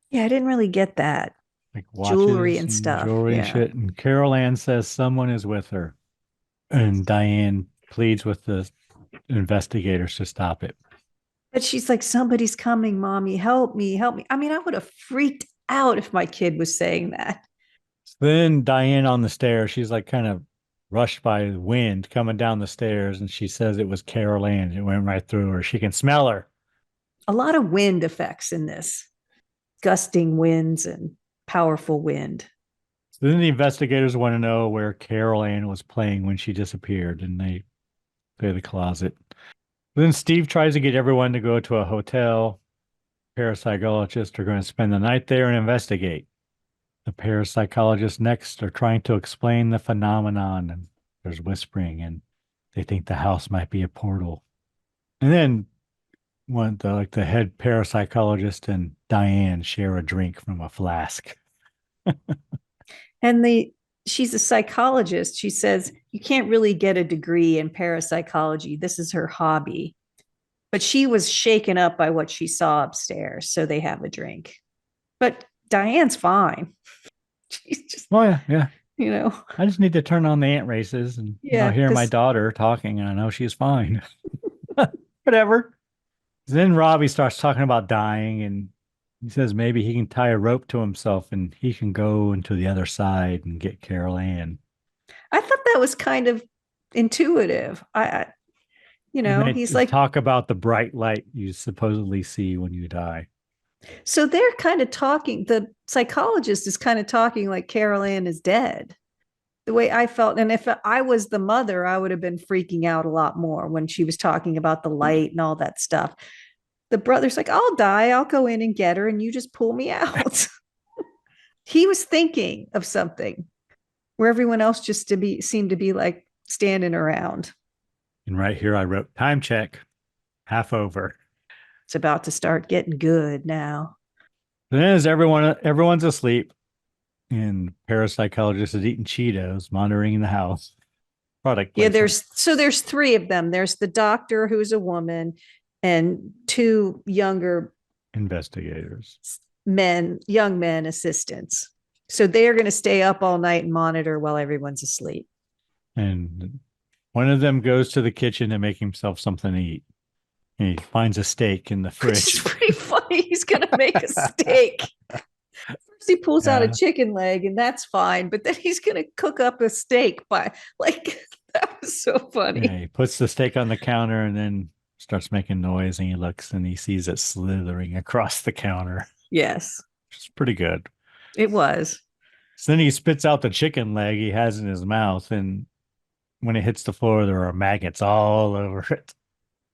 Yeah, I didn't really get that. Like watches jewelry and stuff. Jewelry and shit. And Carol Ann says someone is with her. And Diane pleads with the investigators to stop it. But she's like, somebody's coming, mommy, help me, help me. I mean, I would have freaked out if my kid was saying that. Then Diane on the stairs, she's like kind of rushed by the wind coming down the stairs, and she says it was Carol Ann. It went right through her. She can smell her. A lot of wind effects in this, gusting winds and powerful wind. So then the investigators want to know where Carol Ann was playing when she disappeared, and they go to the closet. Then Steve tries to get everyone to go to a hotel. Parapsychologists are going to spend the night there and investigate. The parapsychologists next are trying to explain the phenomenon, and there's whispering, and they think the house might be a portal. And then the head parapsychologist and Diane share a drink from a flask. And she's a psychologist. She says you can't really get a degree in parapsychology. This is her hobby. But she was shaken up by what she saw upstairs, so they have a drink. But Diane's fine. She's just, oh yeah. I just need to turn on the ant races and hear my daughter talking, and I know she's fine. Whatever. Then Robbie starts talking about dying, and he says maybe he can tie a rope to himself and he can go into the other side and get Carol Ann. I thought that was kind of intuitive. He's like, talk about the bright light you supposedly see when you die. So they're kind of talking. The psychologist is kind of talking like Carol Ann is dead. The way I felt. And if I was the mother, I would have been freaking out a lot more when she was talking about the light and all that stuff. The brother's like, I'll die. I'll go in and get her, and you just pull me out. He was thinking of something where everyone else just seemed to be like standing around. And right here, I wrote time check, half over. It's about to start getting good now. Then as everyone's asleep, and parapsychologist is eating Cheetos, monitoring the house. Product placement. Yeah, there's three of them. There's the doctor who's a woman, and two younger investigators, young men assistants. So they're going to stay up all night and monitor while everyone's asleep. And one of them goes to the kitchen to make himself something to eat. And he finds a steak in the fridge. Which is pretty funny. He's going to make a steak. First he pulls out a chicken leg, and that's fine. But then he's going to cook up a steak that was so funny. Yeah, he puts the steak on the counter and then starts making noise, and he looks and he sees it slithering across the counter. Yes. Which is pretty good. It was. So then he spits out the chicken leg he has in his mouth, and when it hits the floor, there are maggots all over it.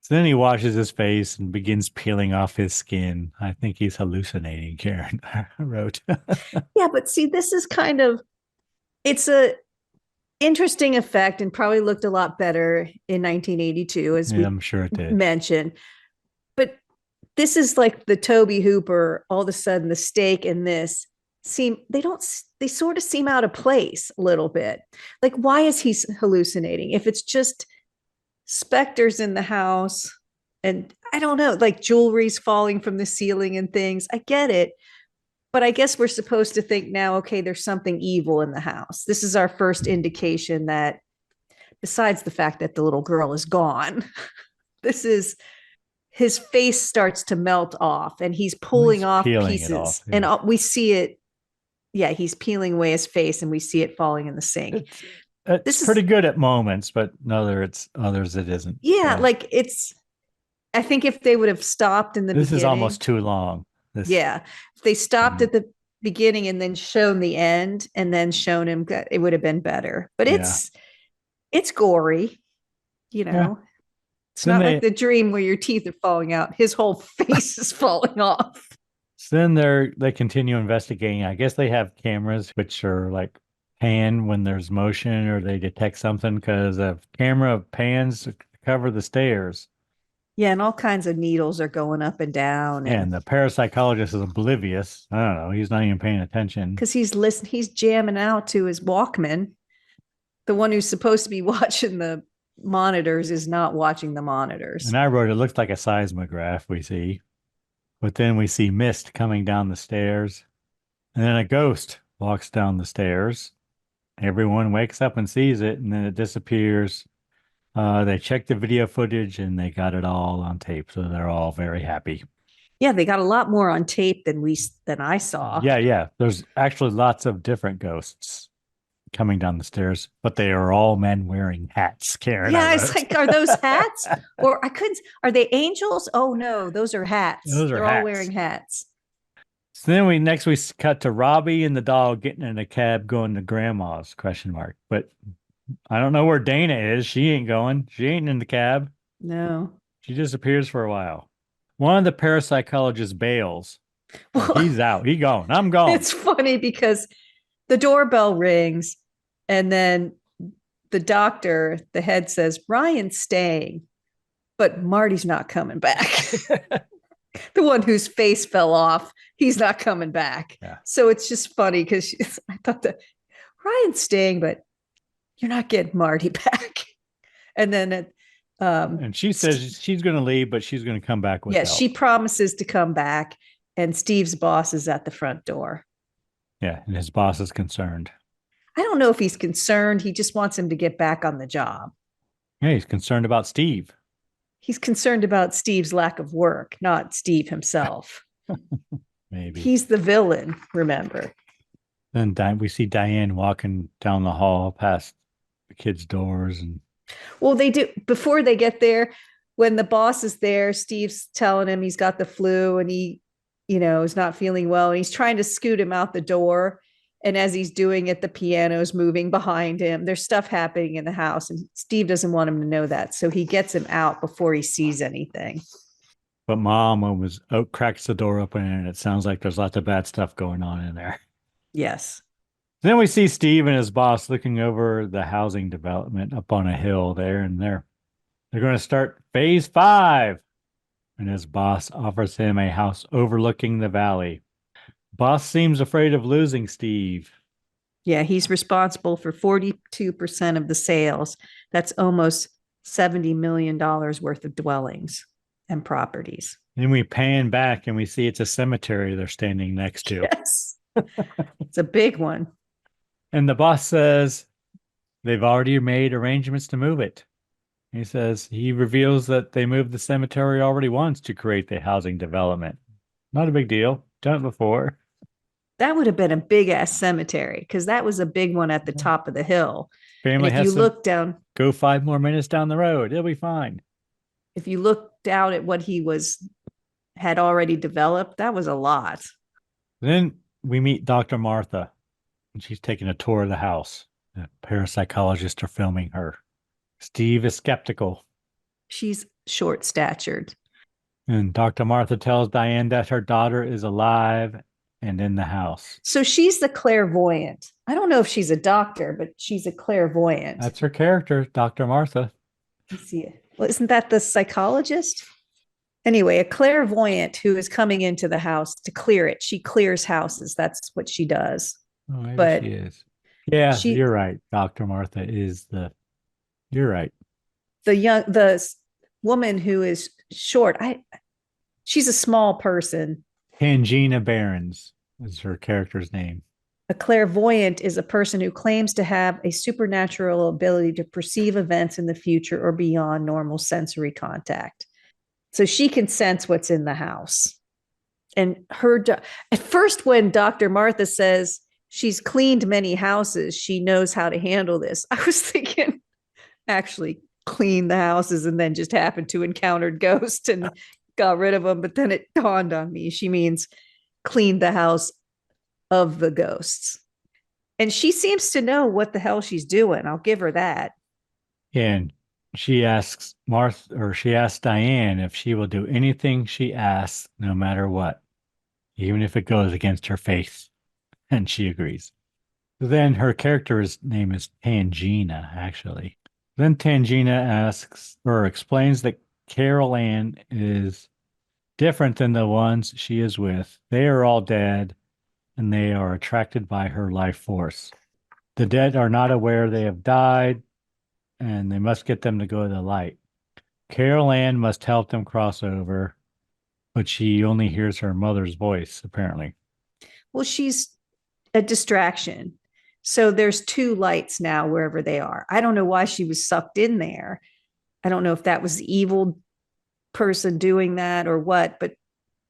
So then he washes his face and begins peeling off his skin. I think he's hallucinating, Karen wrote. Yeah, but see, this is it's a interesting effect and probably looked a lot better in 1982, as I'm sure it did. Mentioned. But this is like the Tobe Hooper, all of a sudden the steak and this they sort of seem out of place a little bit. Like, why is he hallucinating? If it's just specters in the house and I don't know, like jewelry's falling from the ceiling and things, I get it. But I guess we're supposed to think now, okay, there's something evil in the house. This is our first indication that, besides the fact that the little girl is gone, his face starts to melt off and he's pulling off pieces. And we see it. Yeah, he's peeling away his face and we see it falling in the sink. It's pretty good at moments, but others it isn't. Yeah, I think if they would have stopped in the beginning. This is almost too long. Yeah. If they stopped at the beginning and then shown the end and then shown him, it would have been better. But it's gory, It's not like the dream where your teeth are falling out. His whole face is falling off. So then they continue investigating. I guess they have cameras which are like pan when there's motion or they detect something, because a camera pans to cover the stairs. Yeah, and all kinds of needles are going up and down. And the parapsychologist is oblivious. I don't know. He's not even paying attention. Because he's jamming out to his Walkman. The one who's supposed to be watching the monitors is not watching the monitors. And I wrote, it looks like a seismograph we see. But then we see mist coming down the stairs. And then a ghost walks down the stairs. Everyone wakes up and sees it, and then it disappears. They checked the video footage and they got it all on tape. So they're all very happy. Yeah, they got a lot more on tape than I saw. Yeah. There's actually lots of different ghosts. coming down the stairs, but they are all men wearing hats. Karen, Yeah, I it's wrote. like, are those hats? Or I couldn't, are they angels? Oh no, those are hats. Those are They're all hats. wearing hats. So then we cut to Robbie and the dog getting in a cab going to grandma's question mark. But I don't know where Dana is. She ain't going. She ain't in the cab. No. She disappears for a while. One of the parapsychologists bails. Like, Well, he's out. He gone. I'm gone. it's funny because the doorbell rings and then the doctor, the head says, Ryan's staying, but Marty's not coming back. The one whose face fell off, he's not coming back. Yeah. So it's just funny because I thought that Ryan's staying, but you're not getting Marty back. And then And she says she's going to leave, but she's going to come back with help. she promises to come back. And Steve's boss is at the front door. Yeah, and his boss is concerned. I don't know if he's concerned. He just wants him to get back on the job. Yeah, he's concerned about Steve. He's concerned about Steve's lack of work, not Steve himself. Maybe. He's the villain, remember. Then we see Diane walking down the hall past the kids' doors. And well, they do, before they get there, when the boss is there, Steve's telling him he's got the flu and he, is not feeling well. And he's trying to scoot him out the door. And as he's doing it, the piano's moving behind him. There's stuff happening in the house. And Steve doesn't want him to know that. So he gets him out before he sees anything. But Mom cracks the door open and it sounds like there's lots of bad stuff going on in there. Yes. Then we see Steve and his boss looking over the housing development up on a hill there, and they're going to start phase 5. And his boss offers him a house overlooking the valley. Boss seems afraid of losing Steve. Yeah, he's responsible for 42% of the sales. That's almost $70 million worth of dwellings and properties. Then we pan back and we see it's a cemetery they're standing next to. Yes. It's a big one. And the boss says they've already made arrangements to move it. He reveals that they moved the cemetery already once to create the housing development. Not a big deal. Done it before. That would have been a big ass cemetery because that was a big one at the top of the hill. Family and if you look down, go 5 more minutes down the road, it'll be fine. If you looked out at what he had already developed, that was a lot. Then we meet Dr. Martha, and she's taking a tour of the house. The parapsychologists are filming her. Steve is skeptical. She's short-statured. And Dr. Martha tells Diane that her daughter is alive and in the house. So she's the clairvoyant. I don't know if she's a doctor, but she's a clairvoyant. That's her character, Dr. Martha. Let's see. Well, isn't that the psychologist? Anyway, a clairvoyant who is coming into the house to clear it. She clears houses. That's what she does. Oh, maybe but she is. Yeah, you're right. Dr. Martha is you're right. The woman who is short, she's a small person. Tangina Barons is her character's name. A clairvoyant is a person who claims to have a supernatural ability to perceive events in the future or beyond normal sensory contact. So she can sense what's in the house. And at first, when Dr. Martha says she's cleaned many houses, she knows how to handle this. I was thinking, actually clean the houses and then just happened to encounter ghosts and got rid of them. But then it dawned on me, she means clean the house of the ghosts. And she seems to know what the hell she's doing. I'll give her that. And she asks Diane if she will do anything she asks, no matter what, even if it goes against her faith. And she agrees. Then her character's name is Tangina, actually. Then Tangina explains that Carol Ann is different than the ones she is with. They are all dead, and they are attracted by her life force. The dead are not aware they have died, and they must get them to go to the light. Carol Ann must help them cross over, but she only hears her mother's voice, apparently. Well, she's a distraction. So there's 2 lights now wherever they are. I don't know why she was sucked in there. I don't know if that was the evil person doing that or what, but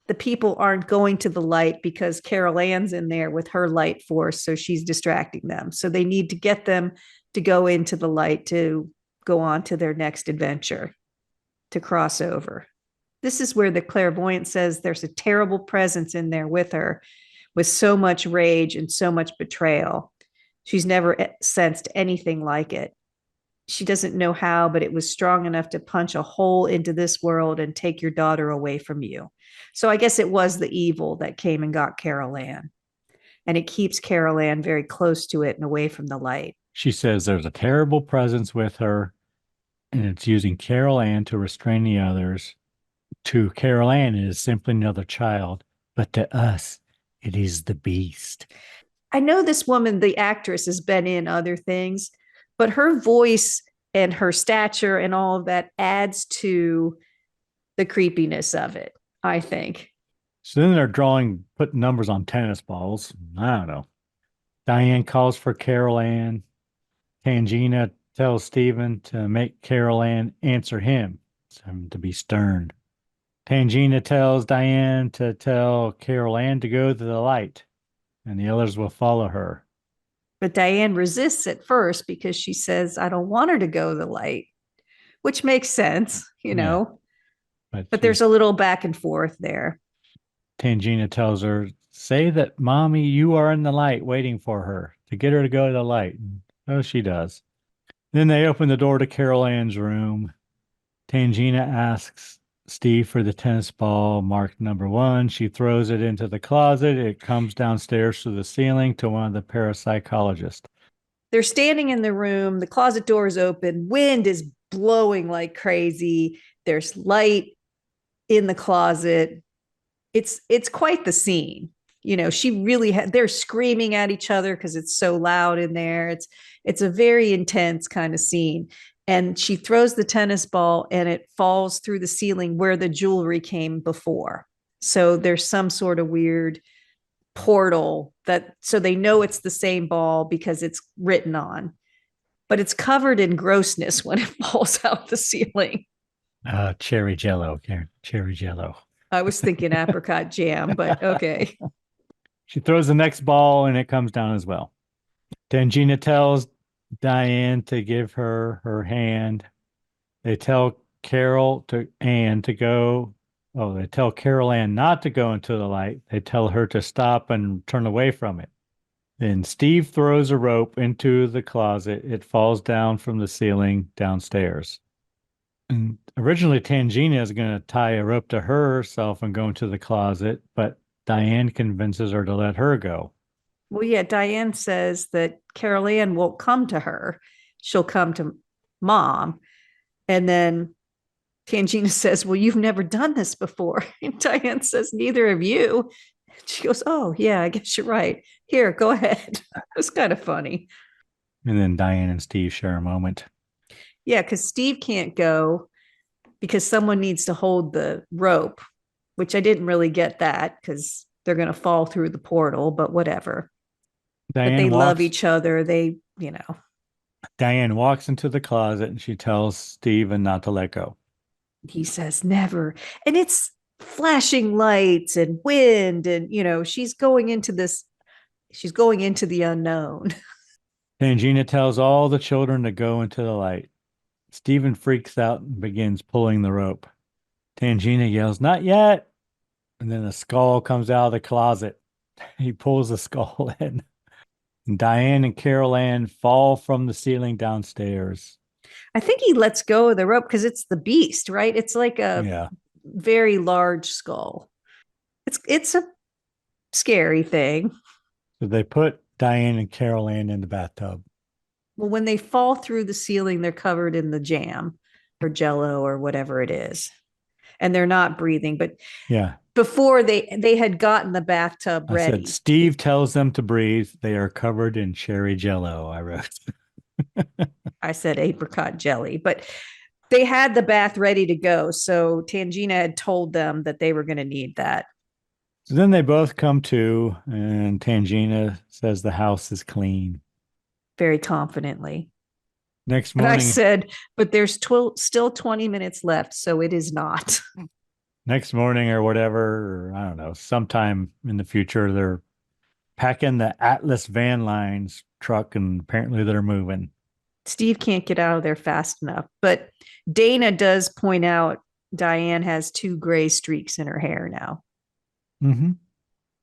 the people aren't going to the light because Carol Ann's in there with her light force, so she's distracting them. So they need to get them to go into the light to go on to their next adventure, to cross over. This is where the clairvoyant says there's a terrible presence in there with her, with so much rage and so much betrayal. She's never sensed anything like it. She doesn't know how, but it was strong enough to punch a hole into this world and take your daughter away from you. So I guess it was the evil that came and got Carol Ann. And it keeps Carol Ann very close to it and away from the light. She says there's a terrible presence with her, and it's using Carol Ann to restrain the others. To Carol Ann, it is simply another child, but to us, it is the beast. I know this woman, the actress, has been in other things, but her voice and her stature and all of that adds to the creepiness of it, I think. So then they're putting numbers on tennis balls. I don't know. Diane calls for Carol Ann. Tangina tells Stephen to make Carol Ann answer him, to be stern. Tangina tells Diane to tell Carol Ann to go to the light, and the others will follow her. But Diane resists at first because she says, I don't want her to go to the light, which makes sense, you know. But there's a little back and forth there. Tangina tells her, say that, Mommy, you are in the light waiting for her, to get her to go to the light. Oh, she does. Then they open the door to Carol Ann's room. Tangina asks Steve for the tennis ball marked number 1. She throws it into the closet. It comes downstairs to the ceiling to one of the parapsychologists. They're standing in the room. The closet door is open. Wind is blowing like crazy. There's light in the closet. It's quite the scene. You know, she really they're screaming at each other because it's so loud in there. It's a very intense kind of scene. And she throws the tennis ball and it falls through the ceiling where the jewelry came before. So there's some sort of weird portal so they know it's the same ball because it's written on, but it's covered in grossness when it falls out the ceiling. Cherry Jello, Karen. Cherry Jello. I was thinking apricot jam, but okay. She throws the next ball and it comes down as well. Tangina tells Diane to give her her hand. They tell Carol Ann to go. Oh, they tell Carol Ann not to go into the light. They tell her to stop and turn away from it. Then Steve throws a rope into the closet. It falls down from the ceiling downstairs. And originally, Tangina is going to tie a rope to herself and go into the closet, but Diane convinces her to let her go. Well, yeah, Diane says that Carol Ann won't come to her. She'll come to Mom. And then Tangina says, well, you've never done this before. And Diane says, neither have you. She goes, oh, yeah, I guess you're right. Here, go ahead. It was kind of funny. And then Diane and Steve share a moment. Yeah, because Steve can't go because someone needs to hold the rope, which I didn't really get that because they're going to fall through the portal, but whatever. But they love each other. They, you know. Diane walks into the closet and she tells Steven not to let go. He says never. And it's flashing lights and wind. And, you know, she's going into the unknown. Tangina tells all the children to go into the light. Steven freaks out and begins pulling the rope. Tangina yells, not yet. And then a skull comes out of the closet. He pulls the skull in. And Diane and Carol Ann fall from the ceiling downstairs. I think he lets go of the rope because it's the beast, right? It's like a very large skull. It's a scary thing. So they put Diane and Carol Ann in the bathtub. Well, when they fall through the ceiling, they're covered in the jam or jello or whatever it is. And they're not breathing. But yeah, before they had gotten the bathtub ready. I said, Steve tells them to breathe. They are covered in cherry jello, I wrote. I said apricot jelly, but they had the bath ready to go. So Tangina had told them that they were going to need that. So then they both come to, and Tangina says the house is clean. Very confidently. Next morning. And I said, but there's still 20 minutes left, so it is not. Next morning or whatever, or I don't know, sometime in the future, they're packing the Atlas Van Lines truck and apparently they're moving. Steve can't get out of there fast enough. But Dana does point out Diane has 2 gray streaks in her hair now Mm-hmm.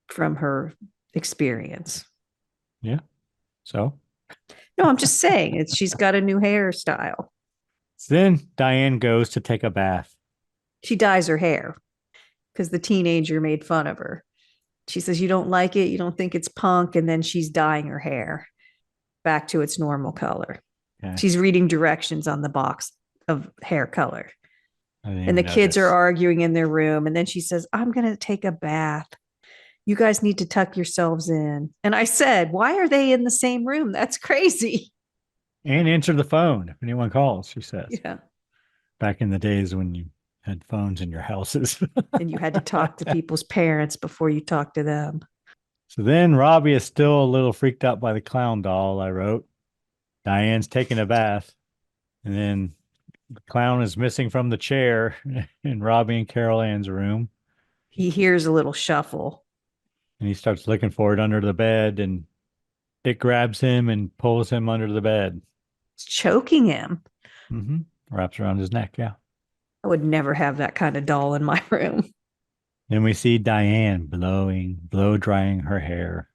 from her experience. Yeah. So No, I'm just saying she's got a new hairstyle. then Diane goes to take a bath. She dyes her hair because the teenager made fun of her. She says, "You don't like it. You don't think it's punk." And then she's dyeing her hair back to its normal color. Okay. She's reading directions on the box of hair color. And the notice. kids are arguing in their room. And then she says, "I'm going to take a bath. You guys need to tuck yourselves in." And I said, "Why are they in the same room? That's crazy." And answer the phone if anyone calls, she says. Yeah. Back in the days when you had phones in your houses. And you had to talk to people's parents before you talked to them. So then Robbie is still a little freaked out by the clown doll, I wrote. Diane's taking a bath. And then the clown is missing from the chair in Robbie and Carol Ann's room. He hears a little shuffle. And he starts looking for it under the bed. And it grabs him and pulls him under the bed. It's choking him. Mm-hmm. Wraps around his neck, yeah. I would never have that kind of doll in my room. Then we see Diane blow drying her hair.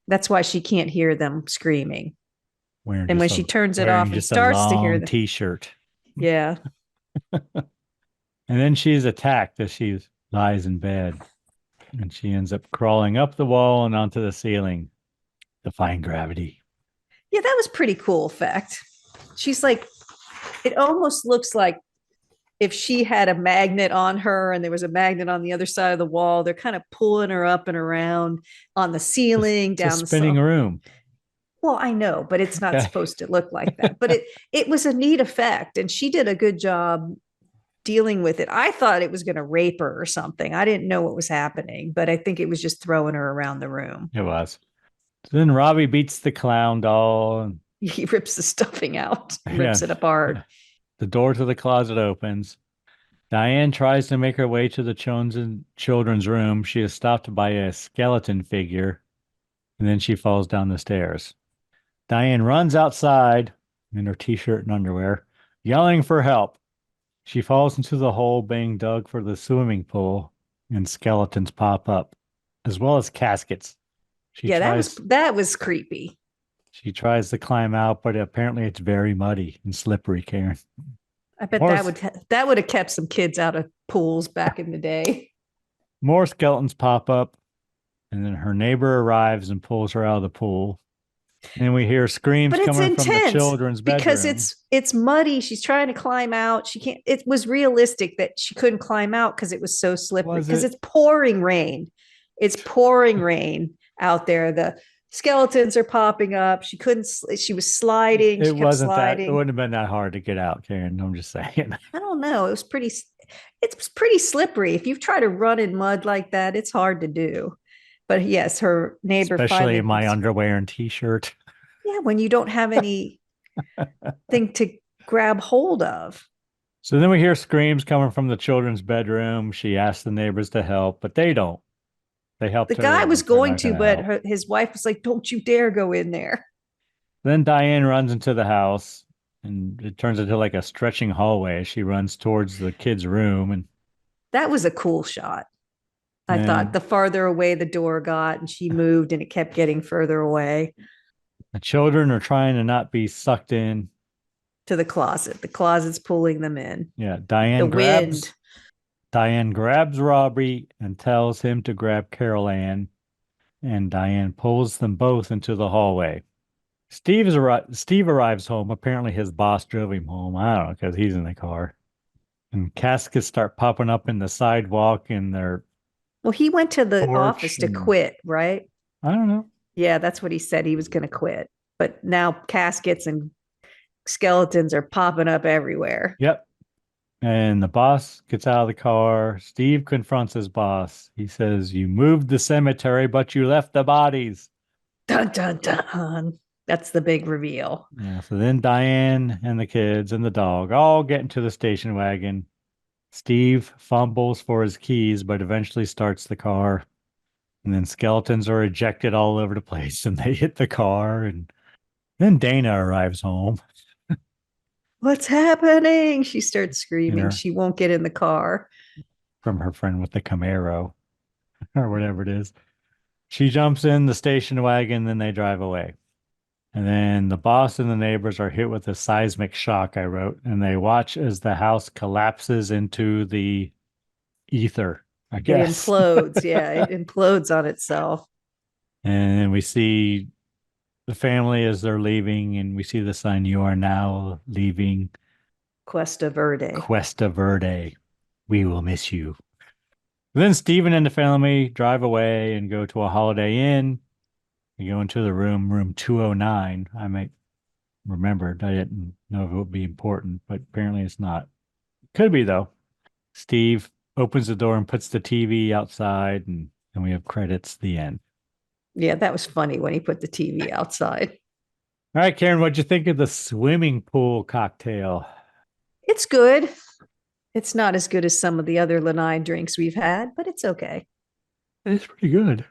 That's why she can't hear them screaming. And when she turns it off and just starts a to hear long the t-shirt. Yeah. And then she's attacked as she lies in bed. And she ends up crawling up the wall and onto the ceiling, defying gravity. Yeah, that was pretty cool effect. She's like, it almost looks like if she had a magnet on her and there was a magnet on the other side of the wall, they're kind of pulling her up and around on the ceiling, It's down a the spinning room. Well, I know, but it's not supposed to look like that. But it was a neat effect, and she did a good job dealing with it. I thought it was going to rape her or something. I didn't know what was happening, but I think it was just throwing her around the room. It was. So then Robbie beats the clown doll. And he rips the stuffing out, rips it apart. The door to the closet opens. Diane tries to make her way to the children's room. She is stopped by a skeleton figure, and then she falls down the stairs. Diane runs outside in her t-shirt and underwear, yelling for help. She falls into the hole being dug for the swimming pool, and skeletons pop up, as well as caskets. That was creepy. She tries to climb out, but apparently it's very muddy and slippery, Karen. I bet that would have kept some kids out of pools back in the day. More skeletons pop up, and then her neighbor arrives and pulls her out of the pool. And we hear screams coming from the children's bedroom. Because it's muddy. She's trying to climb out. She can't. It was realistic that she couldn't climb out because it was so slippery. Because it's pouring rain. It's pouring rain out there. The skeletons are popping up. She was sliding. It wasn't that. It wouldn't have been that hard to get out, Karen. I'm just saying. I don't know. It's pretty slippery. If you try to run in mud like that, it's hard to do. But yes, her neighbor, especially in my underwear and t-shirt. Yeah, when you don't have anything to grab hold of. So then we hear screams coming from the children's bedroom. She asks the neighbors to help, but they don't. They help. The guy was going to, but his wife was like, "Don't you dare go in there." Then Diane runs into the house, and it turns into like a stretching hallway. She runs towards the kid's room, and that was a cool shot. I thought the farther away the door got, and she moved, and it kept getting further away. The children are trying to not be sucked in to the closet. The closet's pulling them in. Yeah, Diane grabs Robbie and tells him to grab Carol Ann, and Diane pulls them both into the hallway. Steve arrives home. Apparently his boss drove him home. I don't know, because he's in the car. And caskets start popping up in the sidewalk, and they're Well, he went to the office to quit, right? I don't know. Yeah, that's what he said. He was going to quit. But now caskets and skeletons are popping up everywhere. Yep. And the boss gets out of the car. Steve confronts his boss. He says, "You moved the cemetery, but you left the bodies." Dun, dun, dun. That's the big reveal. Yeah. So then Diane and the kids and the dog all get into the station wagon. Steve fumbles for his keys, but eventually starts the car. And then skeletons are ejected all over the place and they hit the car. And then Dana arrives home. What's happening? She starts screaming. her- She won't get in the car. from her friend with the Camaro or whatever it is. She jumps in the station wagon, then they drive away. And then the boss and the neighbors are hit with a seismic shock, I wrote, and they watch as the house collapses into the ether, I It guess. implodes. Yeah, it implodes on itself. And then we see the family as they're leaving, and we see the sign, "You are now leaving Cuesta Verde. Cuesta Verde. We will miss you." Then Stephen and the family drive away and go to a Holiday Inn. We go into the room 209. I remembered. I didn't know if it would be important, but apparently it's not. Could be, though. Steve opens the door and puts the TV outside, and we have credits, the end. Yeah, that was funny when he put the TV outside. All right, Karen, what'd you think of the swimming pool cocktail? It's good. It's not as good as some of the other Lanai drinks we've had, but it's okay. It's pretty good.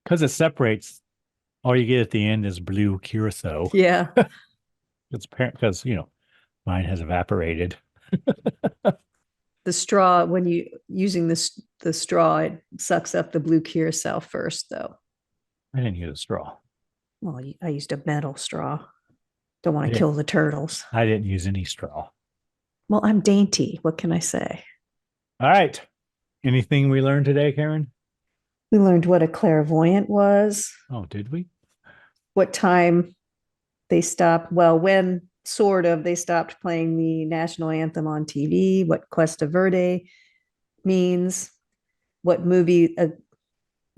Because it separates. All you get at the end is blue curacao. Yeah. It's apparent because, mine has evaporated. The straw, when you using the straw, it sucks up the blue curacao first, though. I didn't use a straw. Well, I used a metal straw. Don't want to Yeah. kill the turtles. I didn't use any straw. Well, I'm dainty. What can I say? All right. Anything we learned today, Karen? We learned what a clairvoyant was, Oh, did we? what time they stopped. Well, when sort of they stopped playing the national anthem on TV, what Cuesta Verde means, what movie a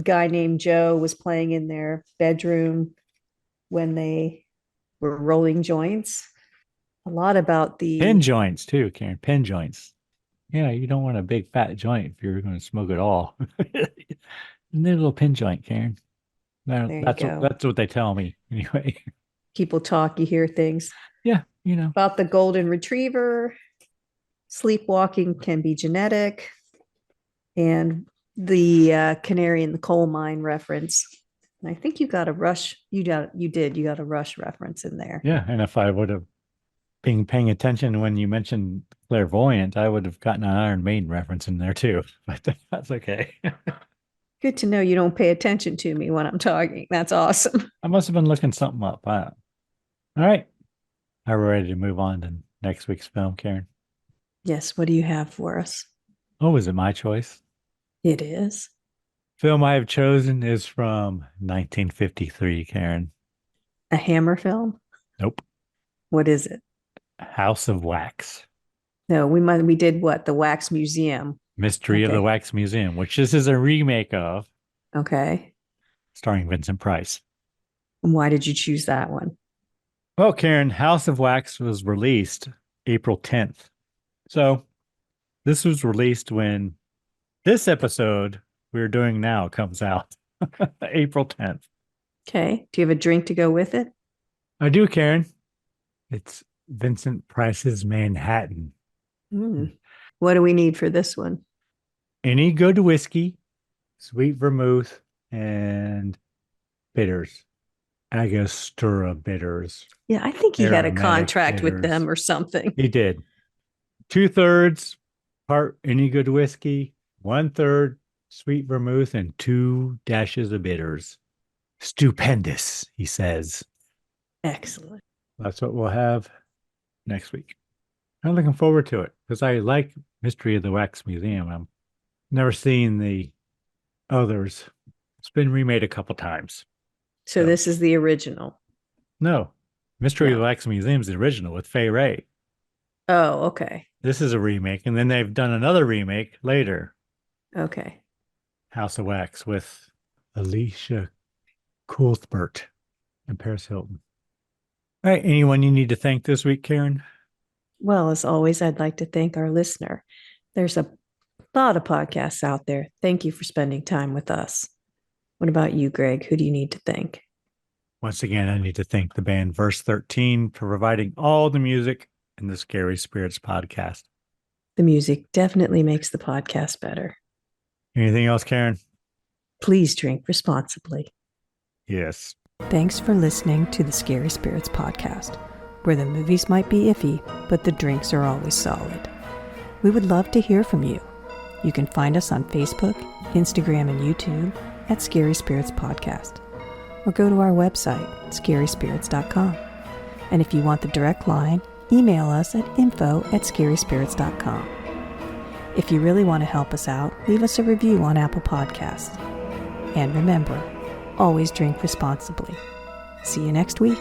guy named Joe was playing in their bedroom when they were rolling joints. A lot about the Pin joints too, Karen. Pin joints. Yeah, you don't want a big fat joint if you're going to smoke it all. A little pin joint, Karen. There you That's go. that's what they tell me anyway. People talk, you hear things Yeah, about the golden retriever. Sleepwalking can be genetic, and the canary in the coal mine reference. And I think you got a Rush. You got a Rush reference in there. Yeah, and if I would have been paying attention when you mentioned clairvoyant, I would have gotten an Iron Maiden reference in there too. But that's okay. Good to know you don't pay attention to me when I'm talking. That's awesome. I must have been looking something up. All right. Are we ready to move on to next week's film, Karen? Yes. What do you have for us? Oh, is it my choice? It is. Film I have chosen is from 1953, Karen. A Hammer film? Nope. What is it? House of Wax. No, we did what? The Wax Museum. Mystery of the Okay. Wax Museum, which this is a remake of, Okay. starring Vincent Price. And why did you choose that one? Well, Karen, House of Wax was released April 10th. So this was released when this episode we're doing now comes out, April 10th. Okay. Do you have a drink to go with it? I do, Karen. It's Vincent Price's Manhattan. What do we need for this one? Any good whiskey, sweet vermouth, and bitters. Angostura bitters. Yeah, I think he had a Aromatic contract with bitters. them or something. He did. 2/3 part any good whiskey, 1/3 sweet vermouth, and 2 dashes of bitters. Stupendous, he says. Excellent. That's what we'll have next week. I'm looking forward to it because I like Mystery of the Wax Museum. I've never seen the others. It's been remade a couple times. So this is the original. No, Mystery of No. the Wax Museum is the original with Fay Wray. Oh, okay. This is a remake, and then they've done another remake later, Okay. House of Wax, with Alicia Cuthbert and Paris Hilton. All right, anyone you need to thank this week, Karen? Well, as always, I'd like to thank our listener. There's a lot of podcasts out there. Thank you for spending time with us. What about you, Greg? Who do you need to thank? Once again, I need to thank the band Verse 13 for providing all the music in the Scary Spirits podcast. The music definitely makes the podcast better. Anything else, Karen? Please drink responsibly. Yes. Thanks for listening to the Scary Spirits podcast, where the movies might be iffy, but the drinks are always solid. We would love to hear from you. You can find us on Facebook, Instagram, and YouTube at Scary Spirits Podcast, or go to our website, scaryspirits.com. And if you want the direct line, email us at info@scaryspirits.com. If you really want to help us out, leave us a review on Apple Podcasts. And remember, always drink responsibly. See you next week.